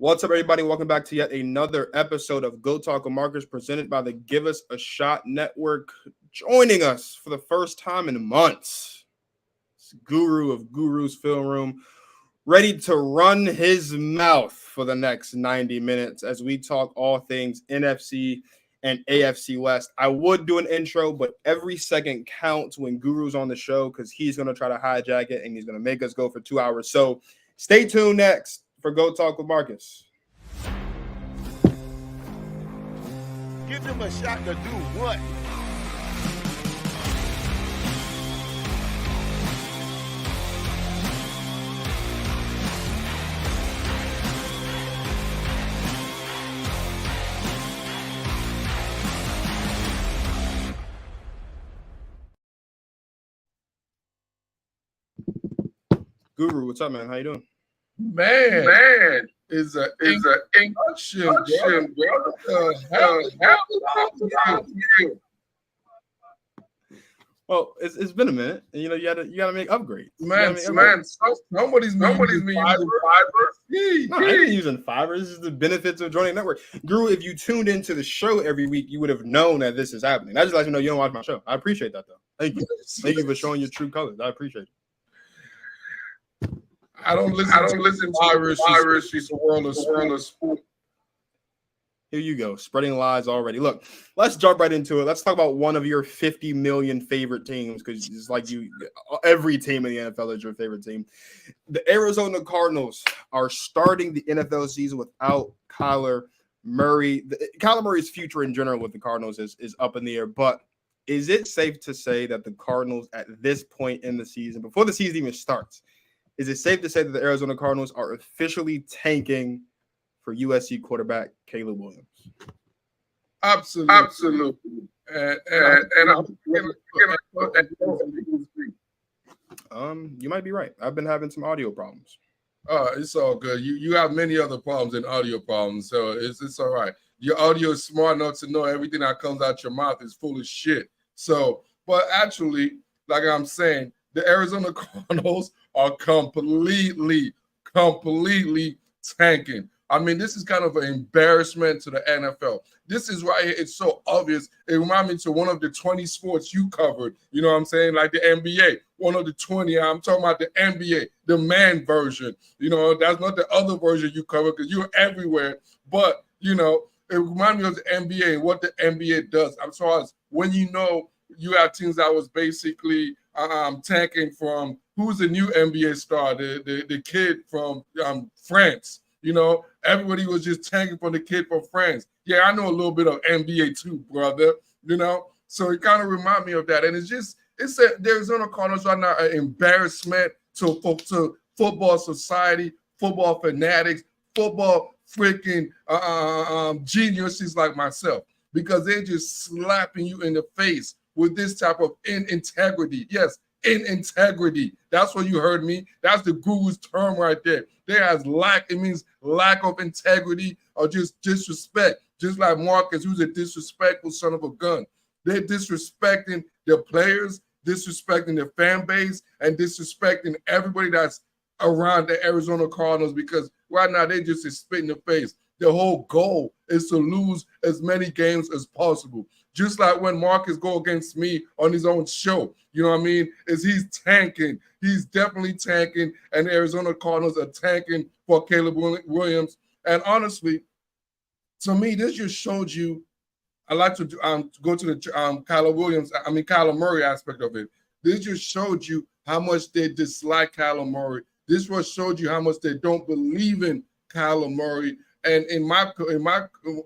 What's up, everybody? Welcome back to yet another episode of Go Talk with Marcus, presented by the Give Us a Shot Network. Joining us for the first time in months, it's Guru of Guru's Film Room, ready to run his mouth for the next 90 minutes as we talk all things NFC and AFC West. I would do an intro, but every second counts when Guru's on the show because he's going to try to hijack it and he's going to make us go for 2 hours. So stay tuned next for Go Talk with Marcus. Give them a shot to do what? Guru, what's up, man? How you doing? Man, is an induction, Well, it's been a minute. You know, you gotta make upgrades. Nobody's using fiber. No, I ain't using fiber. This is the benefits of joining the network. Guru, if you tuned into the show every week, you would have known that this is happening. I just let you know you don't watch my show. I appreciate that, though. Thank you. Thank you for showing your true colors. I appreciate it. I don't listen to Irish. She's a world of sport. Here you go, spreading lies already. Look, let's jump right into it. Let's talk about one of your 50 million favorite teams, because it's like every team in the NFL is your favorite team. The Arizona Cardinals are starting the NFL season without Kyler Murray. Kyler Murray's future in general with the Cardinals is up in the air, but is it safe to say that the Cardinals at this point in the season, before the season even starts, is it safe to say that the Arizona Cardinals are officially tanking for USC quarterback Caleb Williams? Absolutely. You might be right. I've been having some audio problems. It's all good. You have many other problems than audio problems, so it's all right. Your audio is smart enough to know everything that comes out your mouth is full of shit. So, but actually, like I'm saying, the Arizona Cardinals are completely tanking. I mean, this is kind of an embarrassment to the NFL. This is right here. It's so obvious. It reminds me to one of the 20 sports you covered. You know what I'm saying? Like the NBA, one of the 20. I'm talking about the NBA, the man version. You know, that's not the other version you cover because you're everywhere. But, you know, it reminds me of the NBA and what the NBA does. As far as when you know you have teams that was basically tanking from who's the new NBA star, the kid from France. You know, everybody was just tanking for the kid from France. Yeah, I know a little bit of NBA too, brother. You know, so it kind of reminds me of that. And the Arizona Cardinals are now an embarrassment to football society, football fanatics, football freaking geniuses like myself, because they're just slapping you in the face with this type of integrity. Yes, integrity. That's what you heard me. That's the guru's term right there. It means lack of integrity or just disrespect. Just like Marcus, who's a disrespectful son of a gun. They're disrespecting their players, disrespecting their fan base, and disrespecting everybody that's around the Arizona Cardinals, because right now they just spit in the face. The whole goal is to lose as many games as possible. Just like when Marcus go against me on his own show, you know what I mean? He's tanking. He's definitely tanking, and the Arizona Cardinals are tanking for Caleb Williams. And honestly, to me, this just showed you. I like to go to the Kyler Murray aspect of it. This just showed you how much they dislike Kyler Murray. This was showed you how much they don't believe in Kyler Murray. And in my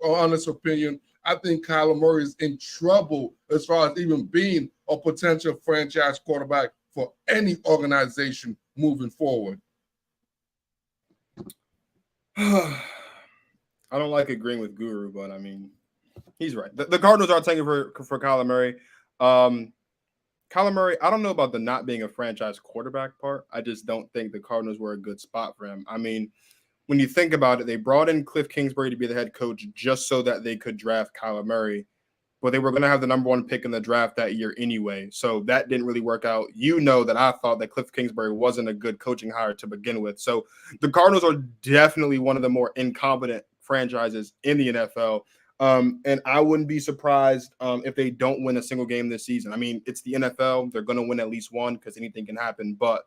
honest opinion, I think Kyler Murray is in trouble as far as even being a potential franchise quarterback for any organization moving forward. I don't like agreeing with Guru, but I mean, he's right. The Cardinals are tanking for Kyler Murray. Kyler Murray, I don't know about the not being a franchise quarterback part. I just don't think the Cardinals were a good spot for him. I mean, when you think about it, they brought in Cliff Kingsbury to be the head coach just so that they could draft Kyler Murray. but they were going to have the number 1 pick in the draft that year anyway. So that didn't really work out. You know that I thought that Cliff Kingsbury wasn't a good coaching hire to begin with. So the Cardinals are definitely one of the more incompetent franchises in the NFL. And I wouldn't be surprised if they don't win a single game this season. I mean, it's the NFL. They're going to win at least one because anything can happen, but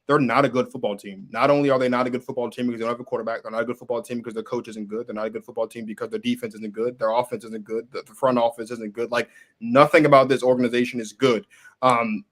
they're not a good football team. Not only are they not a good football team because they don't have a quarterback, they're not a good football team because their coach isn't good. They're not a good football team because their defense isn't good. Their offense isn't good. The front office isn't good. Like, nothing about this organization is good.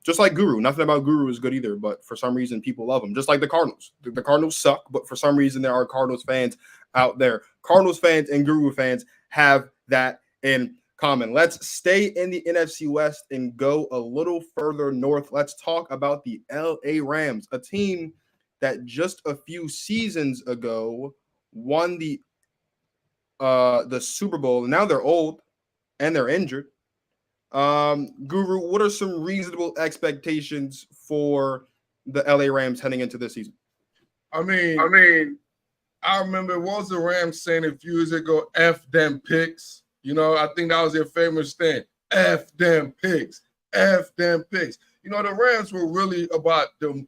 Just like Guru. Nothing about Guru is good either, but for some reason people love him. Just like the Cardinals. The Cardinals suck, but for some reason there are Cardinals fans out there. Cardinals fans and Guru fans have that in common. Let's stay in the NFC West and go a little further north. Let's talk about the LA Rams, a team that just a few seasons ago won the Super Bowl. Now they're old and they're injured. Guru, what are some reasonable expectations for the LA Rams heading into this season? I mean, I remember what was the Rams saying a few years ago, F them picks. You know, I think that was their famous thing. F them picks. F them picks. You know, the Rams were really about them.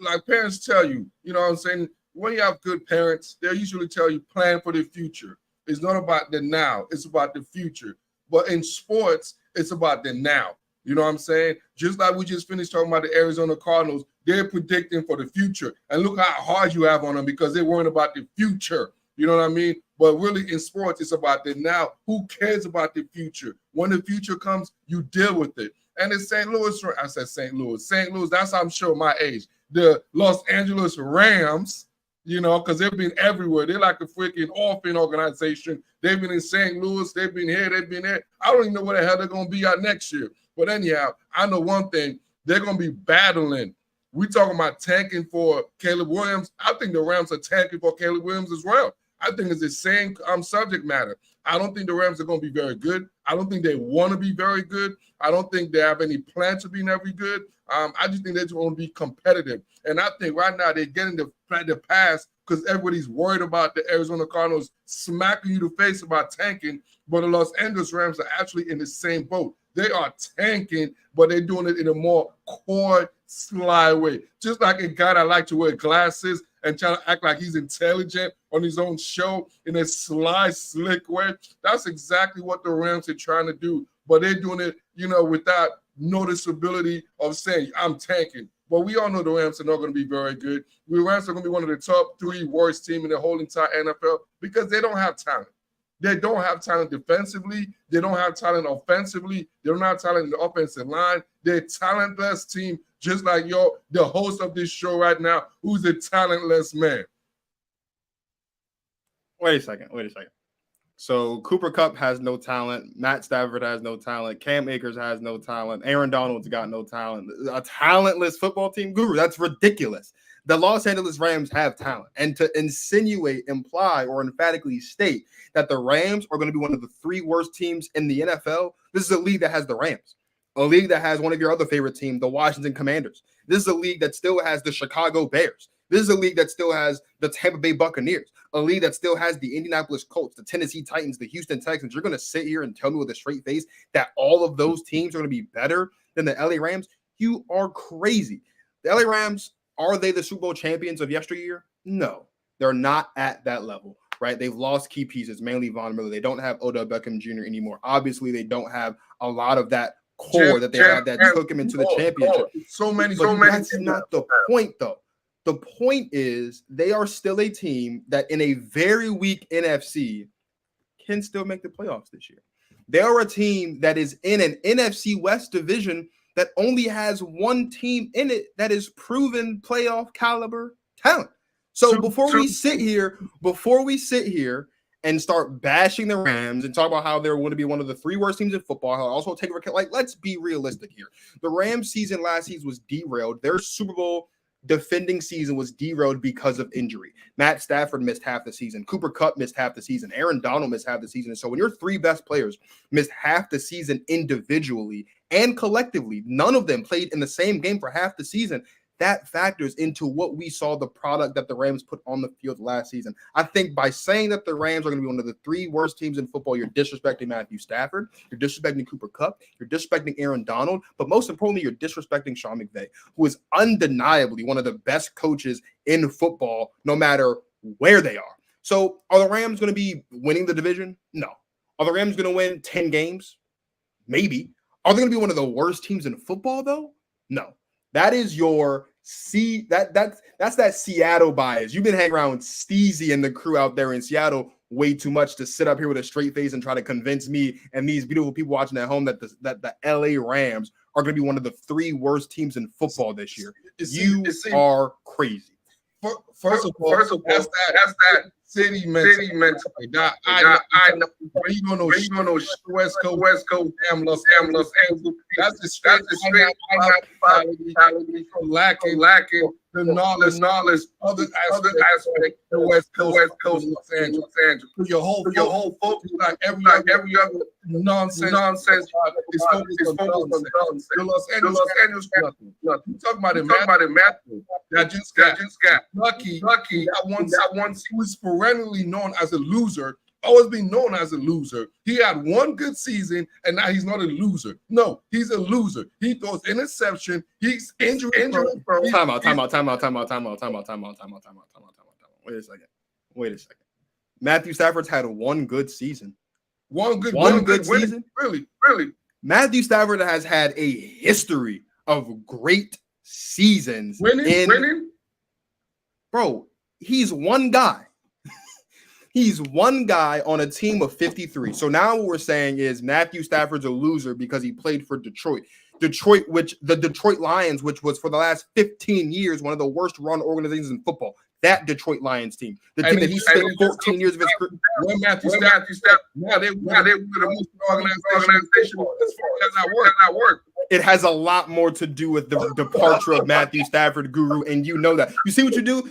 Like parents tell you, you know what I'm saying? When you have good parents, they usually tell you plan for the future. It's not about the now. It's about the future. But in sports, it's about the now. You know what I'm saying? Just like we just finished talking about the Arizona Cardinals, they're predicting for the future. And look how hard you have on them because they weren't about the future. You know what I mean? But really in sports, it's about the now. Who cares about the future? When the future comes, you deal with it. And it's St. Louis. I said St. Louis. St. Louis, that's how I'm showing my age. The Los Angeles Rams, you know, because they've been everywhere. They're like a freaking orphan organization. They've been in St. Louis. They've been here. They've been there. I don't even know where the hell they're going to be at next year. But anyhow, I know one thing. They're going to be battling. We talking about tanking for Caleb Williams. I think the Rams are tanking for Caleb Williams as well. I think it's the same subject matter. I don't think the Rams are going to be very good. I don't think they want to be very good. I don't think they have any plan to be very good. I just think they're going to be competitive. And I think right now they're getting the pass because everybody's worried about the Arizona Cardinals smacking you to the face about tanking. But the Los Angeles Rams are actually in the same boat. They are tanking, but they're doing it in a more coy, sly way. Just like a guy that likes to wear glasses and trying to act like he's intelligent on his own show in a sly, slick way. That's exactly what the Rams are trying to do. But they're doing it, you know, without noticeability of saying, I'm tanking. But we all know the Rams are not going to be very good. The Rams are going to be one of the top 3 worst teams in the whole entire NFL because they don't have talent. They don't have talent defensively. They don't have talent offensively. They don't have talent in the offensive line. They're a talentless team, just like the host of this show right now, who's a talentless man. Wait a second. So Cooper Kupp has no talent. Matt Stafford has no talent. Cam Akers has no talent. Aaron Donald's got no talent. A talentless football team? Guru, that's ridiculous. The Los Angeles Rams have talent. And to insinuate, imply, or emphatically state that the Rams are going to be one of the 3 worst teams in the NFL, this is a league that has the Rams. A league that has one of your other favorite teams, the Washington Commanders. This is a league that still has the Chicago Bears. This is a league that still has the Tampa Bay Buccaneers, a league that still has the Indianapolis Colts, the Tennessee Titans, the Houston Texans. You're going to sit here and tell me with a straight face that all of those teams are going to be better than the LA Rams? You are crazy. The LA Rams, are they the Super Bowl champions of yesteryear? No, they're not at that level, right? They've lost key pieces, mainly Von Miller. They don't have Odell Beckham Jr. anymore. Obviously, they don't have a lot of that core that they had that took him into the championship. So many. That's not the point, though. The point is they are still a team that in a very weak NFC can still make the playoffs this year. They are a team that is in an NFC West division that only has one team in it that is proven playoff caliber talent. So before we sit here and start bashing the Rams and talk about how they're going to be one of the 3 worst teams in football, I'll also take a like, let's be realistic here. The Rams season last season was derailed. Their Super Bowl defending season was derailed because of injury. Matt Stafford missed half the season. Cooper Kupp missed half the season. Aaron Donald missed half the season. So when your 3 best players missed half the season individually and collectively, none of them played in the same game for half the season, that factors into what we saw the product that the Rams put on the field last season. I think by saying that the Rams are going to be one of the 3 worst teams in football, you're disrespecting Matthew Stafford, you're disrespecting Cooper Kupp, you're disrespecting Aaron Donald, but most importantly, you're disrespecting Sean McVay, who is undeniably one of the best coaches in football, no matter where they are. So are the Rams going to be winning the division? No. Are the Rams going to win 10 games? Maybe. Are they going to be one of the worst teams in football, though? No. That is your that's that Seattle bias. You've been hanging around Steezy and the crew out there in Seattle way too much to sit up here with a straight face and try to convince me and these beautiful people watching at home that the LA Rams are going to be one of the 3 worst teams in football this year. You are crazy. First of all, that's that city mentality. I know. You don't know West Coast, Los Angeles. That's the straight lacking the knowledge, other aspect of West Coast, Los Angeles. Your whole focus, like every other nonsense is focused on nonsense. The Los Angeles, nothing. You talking about it, Matthew? That just got lucky. That once he was perennially known as a loser. Always been known as a loser. He had one good season, and now he's not a loser. No, he's a loser. He throws interception. He's injury. Time out. Wait a second. Matthew Stafford's had one good season. One good season? Really. Matthew Stafford has had a history of great seasons. Winning? Bro, he's one guy. He's one guy on a team of 53. So now what we're saying is Matthew Stafford's a loser because he played for Detroit. The Detroit Lions, which was for the last 15 years one of the worst run organizations in football. That Detroit Lions team, the team that he spent 14 years of his career. When Matthew Stafford, now they were the most organization as far as that work. It has a lot more to do with the departure of Matthew Stafford, Guru, and you know that. You see what you do?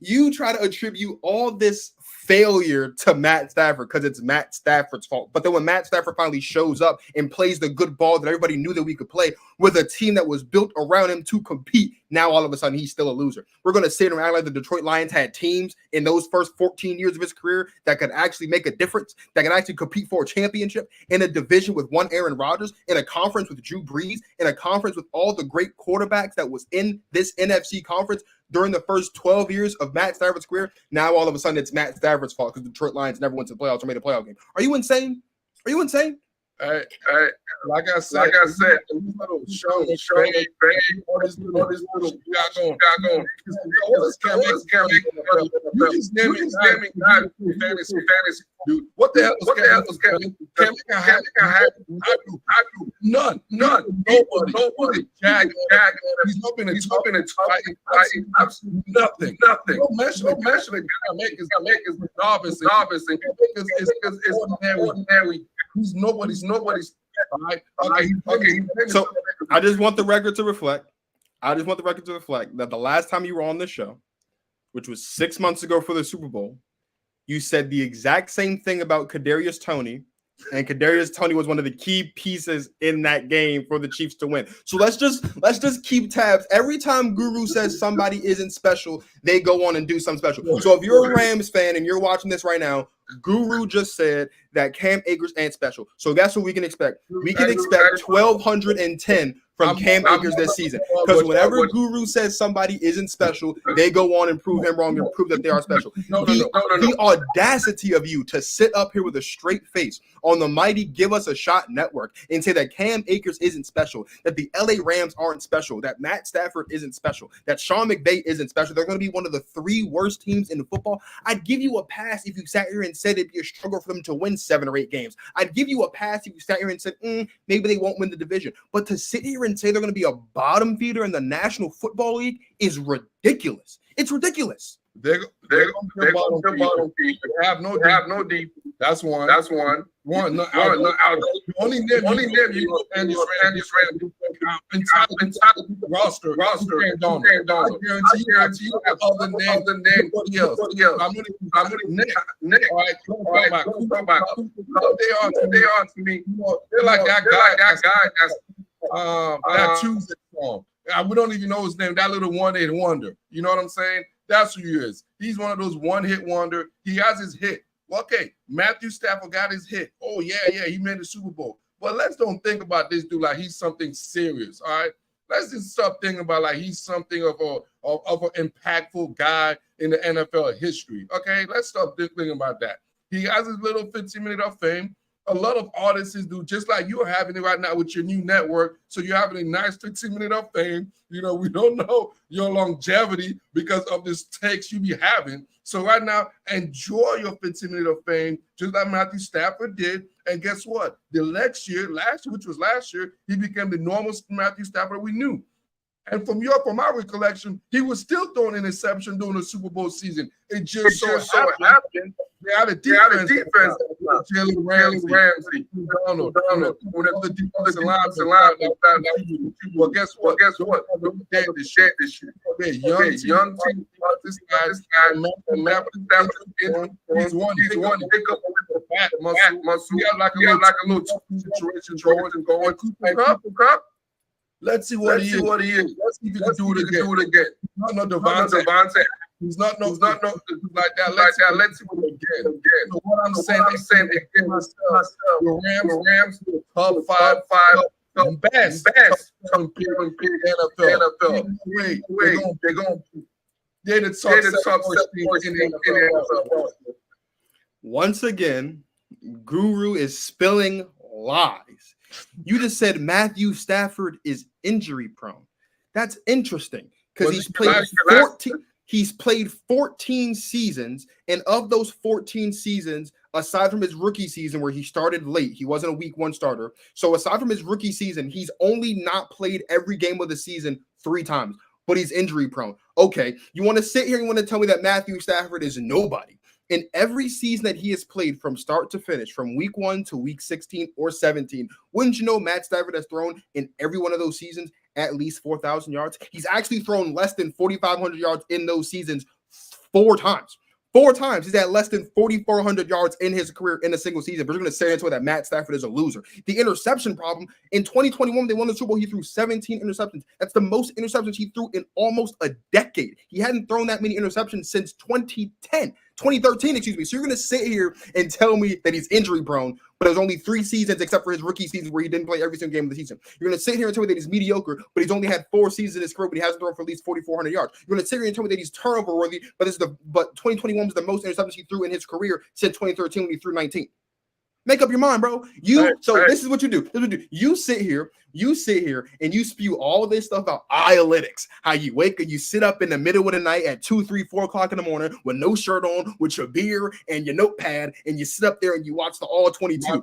You try to attribute all this failure to Matt Stafford because it's Matt Stafford's fault. But then when Matt Stafford finally shows up and plays the good ball that everybody knew that we could play with a team that was built around him to compete, now all of a sudden he's still a loser. We're going to sit and act like the Detroit Lions had teams in those first 14 years of his career that could actually make a difference, that could actually compete for a championship in a division with one Aaron Rodgers, in a conference with Drew Brees, in a conference with all the great quarterbacks that was in this NFC conference during the first 12 years of Matt Stafford's career. Now all of a sudden it's Matt Stafford's fault because the Detroit Lions never went to the playoffs or made a playoff game. Are you insane? Hey, like I said, little show, all this little got going. You just naming fantasy, dude. What the hell was Kevin? Kevin had none. Nobody. Jag. He's not been a nothing. No mention of make his novice and is ordinary. He's nobody's. All right. Okay. So I just want the record to reflect. That the last time you were on this show, which was 6 months ago for the Super Bowl, you said the exact same thing about Kadarius Toney, and Kadarius Toney was one of the key pieces in that game for the Chiefs to win. So let's just keep tabs. Every time Guru says somebody isn't special, they go on and do something special. So if you're a Rams fan and you're watching this right now, Guru just said that Cam Akers ain't special. So that's what we can expect. We can expect 1,210 from Cam Akers this season. Because whenever Guru says somebody isn't special, they go on and prove him wrong and prove that they are special. The audacity of you to sit up here with a straight face on the mighty Give Us a Shot network and say that Cam Akers isn't special, that the LA Rams aren't special, that Matt Stafford isn't special, that Sean McVay isn't special. They're going to be one of the 3 worst teams in football. I'd give you a pass if you sat here and said it'd be a struggle for them to win 7 or 8 games. I'd give you a pass if you sat here and said, maybe they won't win the division. But to sit here and say they're going to be a bottom feeder in the National Football League is ridiculous. It's ridiculous. They're bottom feeder. They have no deep. That's one. The only name you know and this roster. I guarantee you have other names than nobody else. I'm Nick. All right, they are to me. They're like that guy that's that Tuesday song. We don't even know his name. That little one-hit wonder. You know what I'm saying? That's who he is. He's one of those one-hit wonder. He has his hit. Okay, Matthew Stafford got his hit. Oh, yeah, he made the Super Bowl. But let's don't think about this dude like he's something serious, all right? Let's just stop thinking about like he's something of an impactful guy in the NFL history, okay? Let's stop thinking about that. He has his little 15-minute of fame. A lot of artists do, just like you're having it right now with your new network. So you're having a nice 15-minute of fame. You know, we don't know your longevity because of this takes you be having. So right now, enjoy your 15-minute of fame, just like Matthew Stafford did. And guess what? Last year, which was last year, he became the normal Matthew Stafford we knew. And from my recollection, he was still throwing an interception during the Super Bowl season. It just so happened. They had a defense. Jalen Ramsey, Donald, whatever the defensive line. Well, guess what? They had to share this shit. Okay, young team. This guy, he's one pick up with the back muscle. He got like a little situation going. Cooper Kupp. Let's see what he is. Let's see if he can do it again. Not no Devontae. He's not no like that. Let's see what again. So what I'm saying again, the Rams, top five best NFL. They're the top 7 in the NFL. Once again, Guru is spilling lies. You just said Matthew Stafford is injury prone. That's interesting because he's played 14 seasons, and of those 14 seasons, aside from his rookie season where he started late, he wasn't a week 1 starter. So aside from his rookie season, he's only not played every game of the season 3 times, but he's injury prone. Okay, you want to sit here and want to tell me that Matthew Stafford is nobody. In every season that he has played from start to finish, from week 1 to week 16 or 17, wouldn't you know Matt Stafford has thrown in every one of those seasons at least 4,000 yards? He's actually thrown less than 4,500 yards in those seasons 4 times. 4 times. He's had less than 4,400 yards in his career in a single season. But you're going to say into it that Matt Stafford is a loser. The interception problem, in 2021, they won the Super Bowl. He threw 17 interceptions. That's the most interceptions he threw in almost a decade. He hadn't thrown that many interceptions since 2013, excuse me. So you're going to sit here and tell me that he's injury prone, but there's only 3 seasons except for his rookie season where he didn't play every single game of the season. You're going to sit here and tell me that he's mediocre, but he's only had 4 seasons in his career, but he hasn't thrown for at least 4,400 yards. You're going to sit here and tell me that he's turnover worthy, but 2021 was the most interceptions he threw in his career since 2013 when he threw 19. Make up your mind, bro. This is what you do. You sit here and you spew all this stuff about analytics. How you wake up, you sit up in the middle of the night at 2, 3, 4 o'clock in the morning with no shirt on, with your beer and your notepad, and you sit up there and you watch the all 22.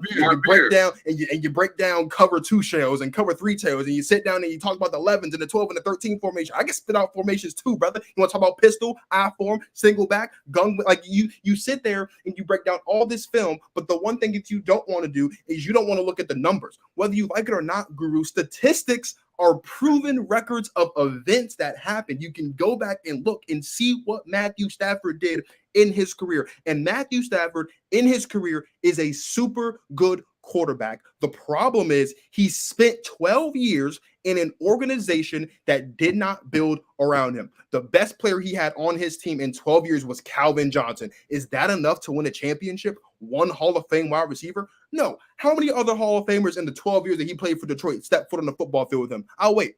You break down cover 2 shells and cover 3 tails, and you sit down and you talk about the 11s and the 12 and the 13 formation. I can spit out formations too, brother. You want to talk about pistol, I form, single back, gun? Like you sit there and you break down all this film, but the one thing that you don't want to do is you don't want to look at the numbers. Whether you like it or not, Guru, statistics are proven records of events that happen. You can go back and look and see what Matthew Stafford did in his career. And Matthew Stafford in his career is a super good quarterback. The problem is he spent 12 years in an organization that did not build around him. The best player he had on his team in 12 years was Calvin Johnson. Is that enough to win a championship? 1 Hall of Fame wide receiver? No. How many other Hall of Famers in the 12 years that he played for Detroit stepped foot on the football field with him? I'll wait.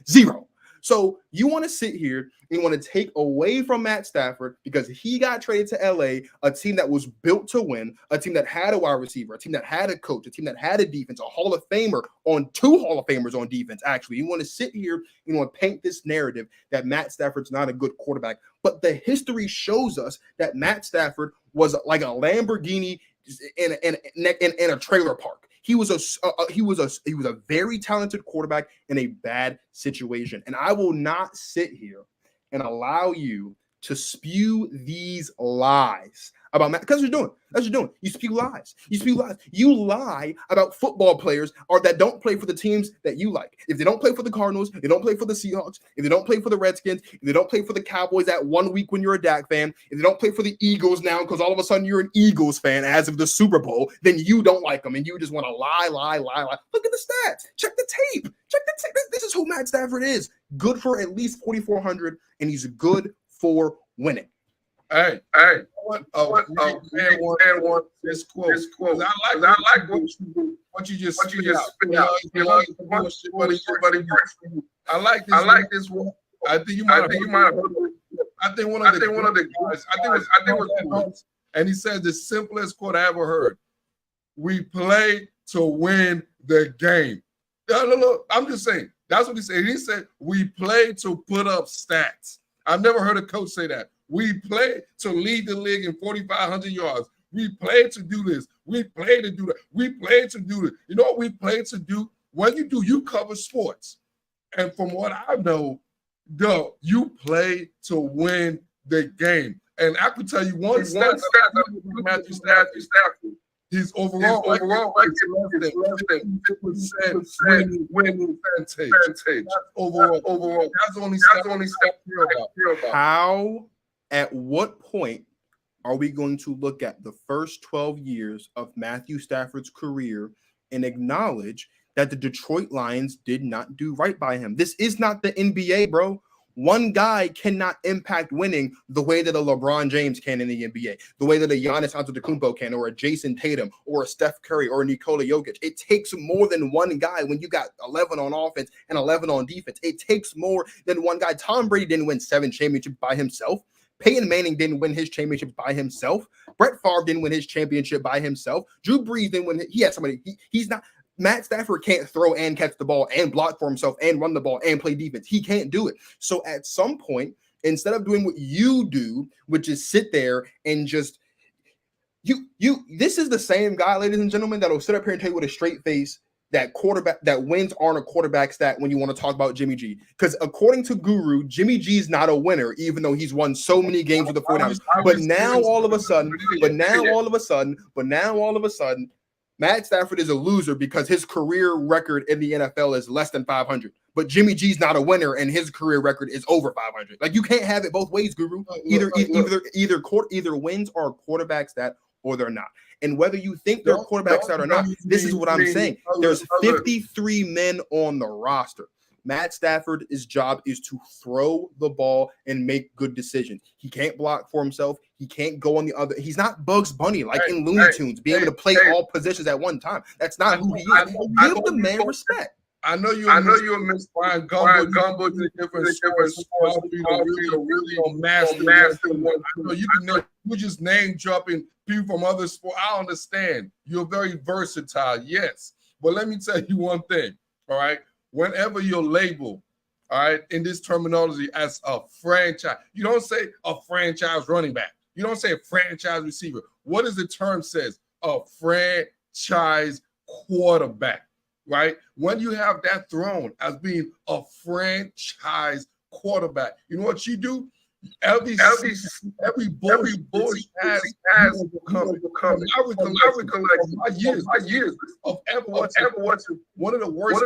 0. So you want to sit here and you want to take away from Matt Stafford because he got traded to LA, a team that was built to win, a team that had a wide receiver, a team that had a coach, a team that had a defense, a Hall of Famer on 2 Hall of Famers on defense. Actually, you want to sit here, you want to paint this narrative that Matt Stafford's not a good quarterback. But the history shows us that Matt Stafford was like a Lamborghini in a trailer park. He was a very talented quarterback in a bad situation. And I will not sit here and allow you to spew these lies about Matt. Because you're doing. That's what you're doing. You speak lies. You lie about football players that don't play for the teams that you like. If they don't play for the Cardinals, they don't play for the Seahawks, if they don't play for the Redskins, if they don't play for the Cowboys that 1 week when you're a Dak fan, if they don't play for the Eagles now because all of a sudden you're an Eagles fan as of the Super Bowl, then you don't like them and you just want to lie. Look at the stats. Check the tape. This is who Matt Stafford is. Good for at least 4,400, and he's good for winning. Hey, what this quote. I like what you just spit out. I like this one. I think you might have heard it. I think one of the guys, I think it was and he said the simplest quote I ever heard. We play to win the game. No, I'm just saying. That's what he said. He said, we play to put up stats. I've never heard a coach say that. We play to lead the league in 4,500 yards. We play to do this. We play to do that. We play to do it. You know what we play to do? When you do, you cover sports. And from what I know, you play to win the game. And I could tell you one stat Matthew Stafford. His overall record is less than winning percentage. Overall. That's only stat about. How, at what point are we going to look at the first 12 years of Matthew Stafford's career and acknowledge that the Detroit Lions did not do right by him? This is not the NBA, bro. One guy cannot impact winning the way that a LeBron James can in the NBA, the way that a Giannis Antetokounmpo can, or a Jason Tatum, or a Steph Curry, or a Nikola Jokic. It takes more than one guy when you got 11 on offense and 11 on defense. It takes more than one guy. Tom Brady didn't win 7 championships by himself. Peyton Manning didn't win his championship by himself. Brett Favre didn't win his championship by himself. Drew Brees didn't win. He had somebody. He's not. Matt Stafford can't throw and catch the ball and block for himself and run the ball and play defense. He can't do it. So at some point, instead of doing what you do, which is sit there and just this is the same guy, ladies and gentlemen, that'll sit up here and tell you with a straight face that wins aren't a quarterback stat when you want to talk about Jimmy G. Because according to Guru, Jimmy G is not a winner, even though he's won so many games with the 49ers. But now all of a sudden, Matt Stafford is a loser because his career record in the NFL is less than 500. But Jimmy G's not a winner and his career record is over 500. Like, you can't have it both ways, Guru. Either wins are a quarterback stat or they're not. And whether you think they're quarterback stat or not, this is what I'm saying. There's 53 men on the roster. Matt Stafford's job is to throw the ball and make good decisions. He can't block for himself. He can't go on the other. He's not Bugs Bunny like in Looney Tunes, being able to play all positions at one time. That's not who he is. Give the man respect. I know you miss Brian Gumbo to different sports. Really master. I know you just name dropping people from other sports. I understand. You're very versatile, yes. But let me tell you one thing, all right? Whenever you're labeled, all right, in this terminology as a franchise, you don't say a franchise running back. You don't say a franchise receiver. What does the term says? A franchise quarterback, right? When you have that thrown as being a franchise quarterback, you know what you do? Every bullshit has overcome. I recollect my years of ever watching one of the worst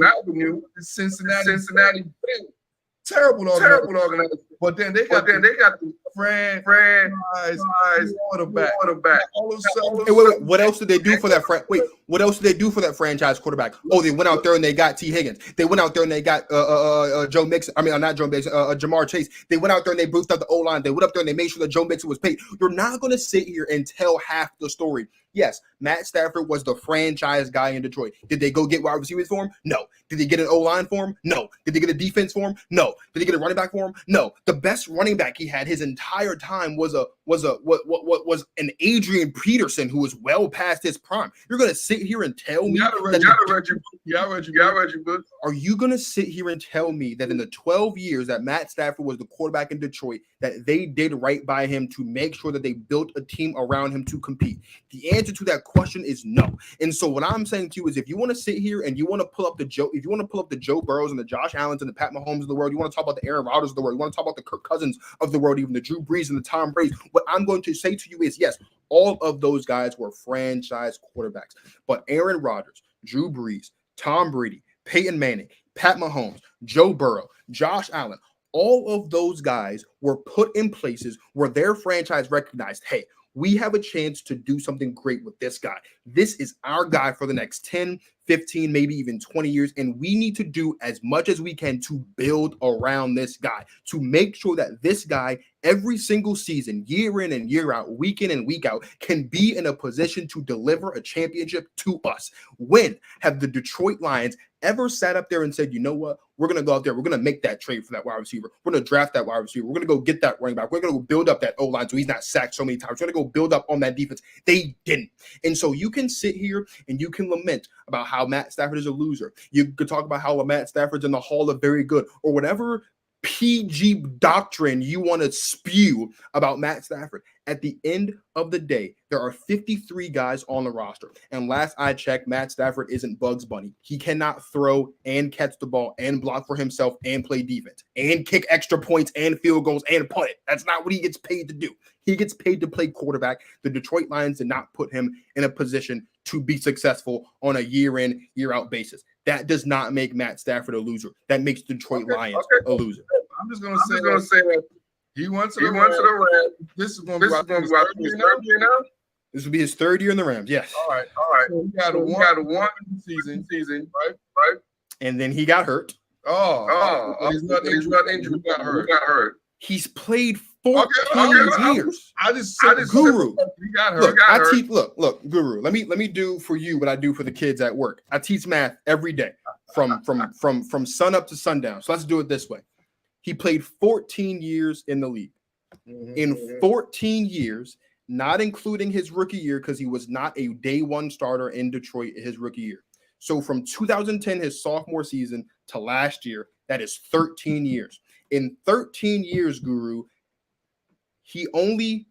avenues is Cincinnati. Terrible organization. But then they got the franchise quarterback. All of a sudden, wait, what else did they do for that? What else did they do for that franchise quarterback? Oh, they went out there and they got T. Higgins. They went out there and they got Joe Mixon. I mean, not Joe Mixon, Jamar Chase. They went out there and they boosted up the O-line. They went up there and they made sure that Joe Mixon was paid. You're not going to sit here and tell half the story. Yes, Matt Stafford was the franchise guy in Detroit. Did they go get wide receivers for him? No. Did they get an O-line for him? No. Did they get a defense for him? No. Did they get a running back for him? No. The best running back he had his entire time was an Adrian Peterson who was well past his prime. You're going to sit here and tell me I read your book. Are you going to sit here and tell me that in the 12 years that Matt Stafford was the quarterback in Detroit, that they did right by him to make sure that they built a team around him to compete? The answer to that question is no. And so what I'm saying to you is, if you want to sit here and you want to pull up the Joe Burrows and the Josh Allens and the Pat Mahomes of the world, you want to talk about the Aaron Rodgers of the world, you want to talk about the Kirk Cousins of the world, even the Drew Brees and the Tom Brady, What I'm going to say to you is, yes, all of those guys were franchise quarterbacks, but Aaron Rodgers, Drew Brees, Tom Brady, Peyton Manning, Pat Mahomes, Joe Burrow, Josh Allen, all of those guys were put in places where their franchise recognized, hey, we have a chance to do something great with this guy. This is our guy for the next 10, 15, maybe even 20 years. And we need to do as much as we can to build around this guy, to make sure that this guy every single season, year in and year out, week in and week out, can be in a position to deliver a championship to us. When have the Detroit Lions ever sat up there and said, you know what, we're going to go out there, we're going to make that trade for that wide receiver, we're going to draft that wide receiver, we're going to go get that running back, we're going to go build up that O-line so he's not sacked so many times, we're going to go build up on that defense? They didn't. And so you can sit here and you can lament about how Matt Stafford is a loser. You could talk about how Matt Stafford's in the Hall of Very Good, or whatever PG doctrine you want to spew about Matt Stafford. At the end of the day, there are 53 guys on the roster. And last I checked, Matt Stafford isn't Bugs Bunny. He cannot throw and catch the ball and block for himself and play defense and kick extra points and field goals and punt it. That's not what he gets paid to do. He gets paid to play quarterback. The Detroit Lions did not put him in a position to be successful on a year-in, year-out basis. That does not make Matt Stafford a loser. That makes Detroit Lions a loser. I'm just going to say that he went to the Rams. This is going to be his third year now. This will be his third year in the Rams. Yes. All right. So he got a one season, right? And then he got hurt. He's not injured. He got hurt. He's played 14 years. I just said Guru. He got hurt. Look, Guru. Let me do for you what I do for the kids at work. I teach math every day from sun up to sundown. So let's do it this way. He played 14 years in the league. In 14 years, not including his rookie year, because he was not a day one starter in Detroit his rookie year. So from 2010, his sophomore season, to last year, that is 13 years. In 13 years, Guru, he only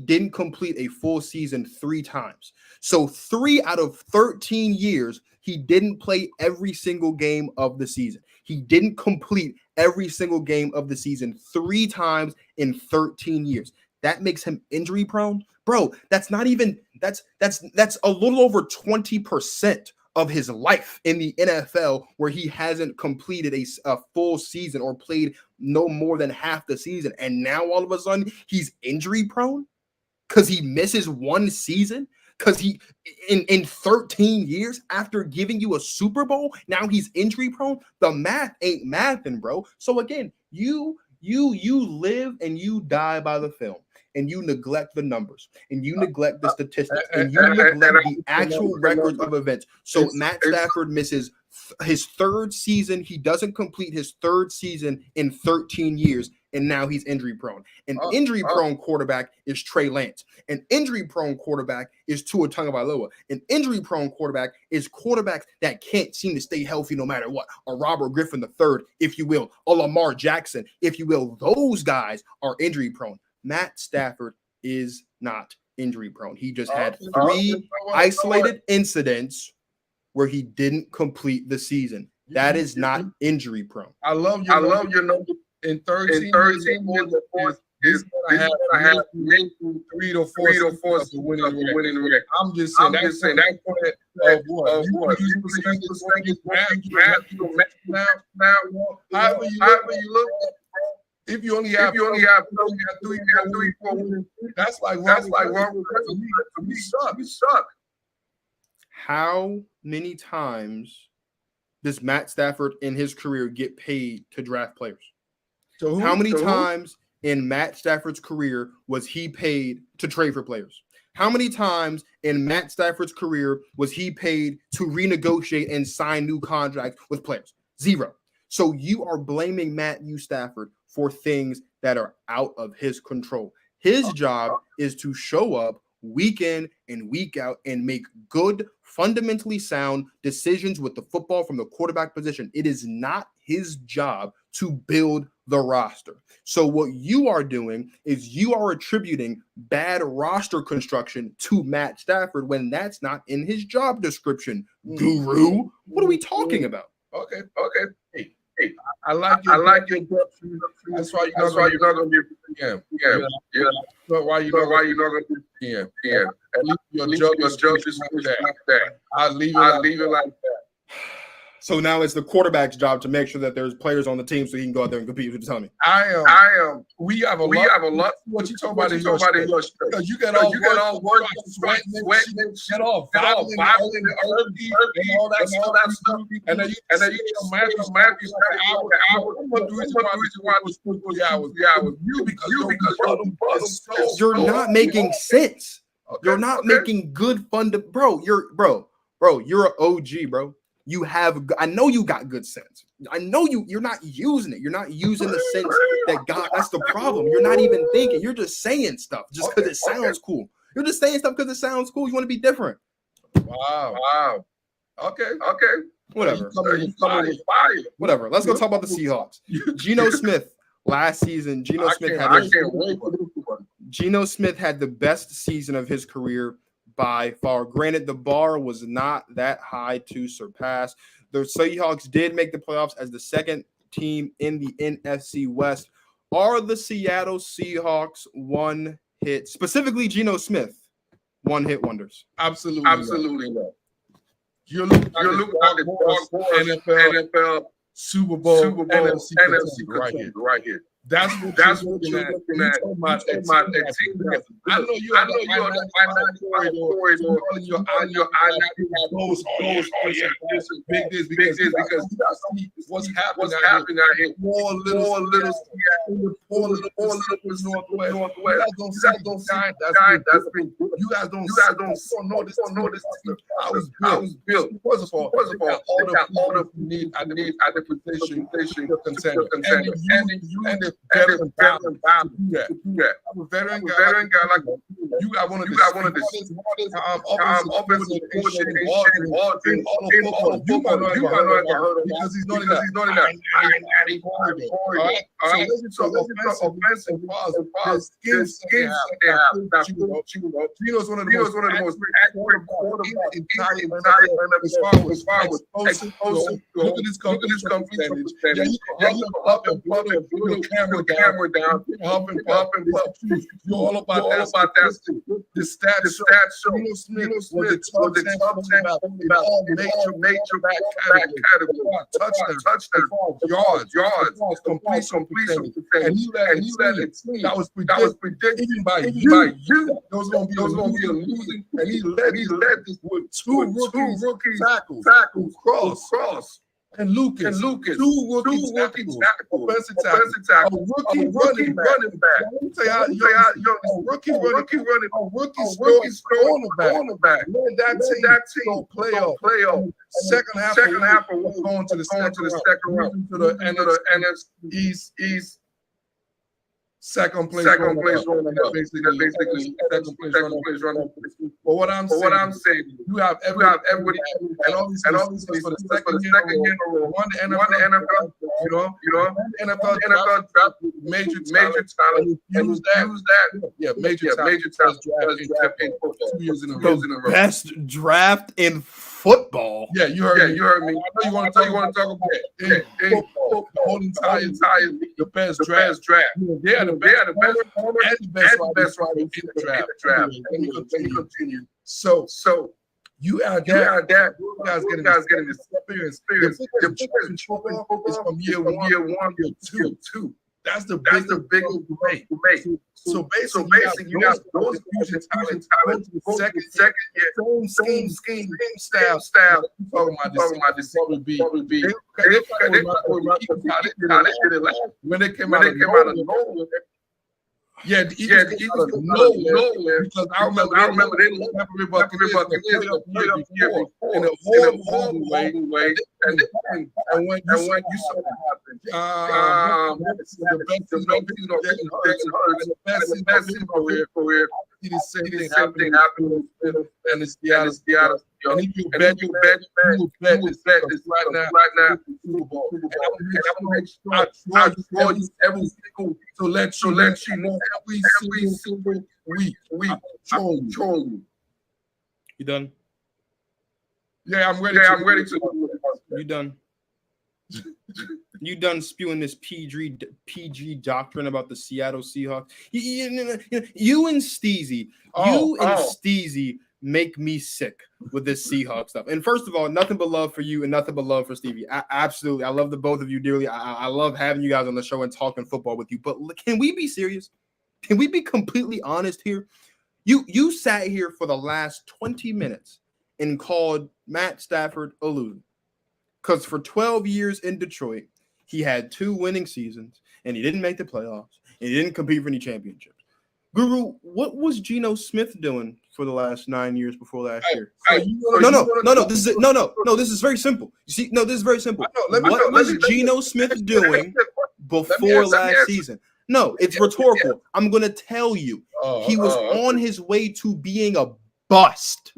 didn't complete a full season 3 times. So 3 out of 13 years, he didn't play every single game of the season. He didn't complete every single game of the season 3 times in 13 years. That makes him injury prone. Bro, that's a little over 20% of his life in the NFL where he hasn't completed a full season or played no more than half the season. And now all of a sudden he's injury prone because he misses one season. Because he in 13 years after giving you a Super Bowl, now he's injury prone. The math ain't mathing, bro. So again, you live and you die by the film, and you neglect the numbers, and you neglect the statistics, and you neglect the actual records of events. So Matt Stafford misses his 3rd season. He doesn't complete his 3rd season in 13 years. And now he's injury prone. An injury prone quarterback is Trey Lance. An injury prone quarterback is Tua Tagovailoa. An injury prone quarterback is quarterbacks that can't seem to stay healthy no matter what. A Robert Griffin III, if you will. A Lamar Jackson, if you will. Those guys are injury prone. Matt Stafford is not injury prone. He just had 3 isolated incidents where he didn't complete the season. That is not injury prone. I love your number. In 13 years, he's gonna have maybe 3 to 4 of the winning record. I'm just saying that point of what however you look. If you only have 3, 4 wins, that's like wrong. We suck. How many times does Matt Stafford in his career get paid to draft players? How many times in Matt Stafford's career was he paid to trade for players? How many times in Matt Stafford's career was he paid to renegotiate and sign new contracts with players? 0. So you are blaming Matthew Stafford for things that are out of his control. His job is to show up week in and week out and make good, fundamentally sound decisions with the football from the quarterback position. It is not his job to build the roster. So what you are doing is you are attributing bad roster construction to Matt Stafford when that's not in his job description. Guru, what are we talking about? Okay. I like your That's why you're not going to be PM. Yeah. That's why you're not going to be PM. At least your judge is like that. I'll leave it like that. So now it's the quarterback's job to make sure that there's players on the team so he can go out there and compete. What you telling me? I am. We have a lot. What you talking about in your script? Because you get all work, sweat, get all violent, and all that stuff, and then you get mad because the reason why was 3 hours. Because you're not making sense. You're not making good fun to You're an OG, bro. I know you got good sense. I know you're not using it. You're not using the sense that God, that's the problem. You're not even thinking. You're just saying stuff just because it sounds cool. You're just saying stuff because it sounds cool. You want to be different. Wow. Okay. Whatever. You coming with fire. Whatever. Let's go talk about the Seahawks. Geno Smith last season. Geno Smith had the best season of his career by far. Granted, the bar was not that high to surpass. The Seahawks did make the playoffs as the second team in the NFC West. Are the Seattle Seahawks one hit, specifically Geno Smith, one hit wonders? Absolutely not. You're looking at the NFL Super Bowl NFC contender right here. That's what you're looking at. My team. I know you're on the I-94 corridor. Your goes, this is big this because you see what's happening out here. Poor little Northwest. You guys don't see that's been. You guys don't know this. I was built. First of all, all the need at the position contender, and the veteran to do that. I'm a veteran guy like you got one of the hardest offensive coordinators all of football. You might not have heard of him because he's not in that. All right. So offensive pause. His skills they have. Geno's one of the most accurate quarterbacks in entire NFL as far as explosive. Look at this complete percentage. Yeah, you can up and put the camera down, up and puff. You're all about that. The stats show Geno Smith was the top 10 in all major back categories. Touchdown, yards, completion percentage. And he led a team that was predicted even by you. Those going to be a losing. And he led this with two rookies tackles, cross. And Lucas, two rookie tackles, offensive tackle, a rookie running back. Let me tell you how a rookie cornerback. Led that team playoff. Second half of going to the second round to the NFC East. Second place running back. Basically second place running back. But what I'm saying, you have everybody and all these for the second year in a row. Won the NFL, you know, NFL draft major talent. Use that. Yeah, major talent. 2 years in a row. The best draft in football. Yeah, you heard me. I know you want to talk about it. The whole entire the best draft. Yeah, the best rider in the draft. Let me continue. So you are that. You guys getting this experience. The biggest is from year one, year two. That's the biggest debate. So basically, you got those fusion talents. Second year, scheme, style. Talking about this probably be. When they came out of nowhere. Yeah, the Eagles came out of nowhere because I remember they Tampa Bay Buccaneers in a horrible way, and when you saw what happened, the best season career. The same thing happened and it's Seattle. And if you bet this right now, Super Bowl. And I'm gonna make sure I draw you every single to let you know every single week. I'm trolling you. You done? Yeah, I'm ready. I'm ready to. You done? You done spewing this PG doctrine about the Seattle Seahawks? You and Steezy, Steezy make me sick with this Seahawks stuff. And first of all, nothing but love for you and nothing but love for Stevie. Absolutely, I love the both of you dearly. I love having you guys on the show and talking football with you. But can we be serious? Can we be completely honest here? You sat here for the last 20 minutes and called Matt Stafford a loser. Because for 12 years in Detroit, he had 2 winning seasons, and he didn't make the playoffs, and he didn't compete for any championships. Guru, what was Geno Smith doing for the last 9 years before last year? This is very simple. You see, this is very simple. What was Geno Smith doing before last season? No, it's rhetorical. I'm going to tell you. He was on his way to being a bust.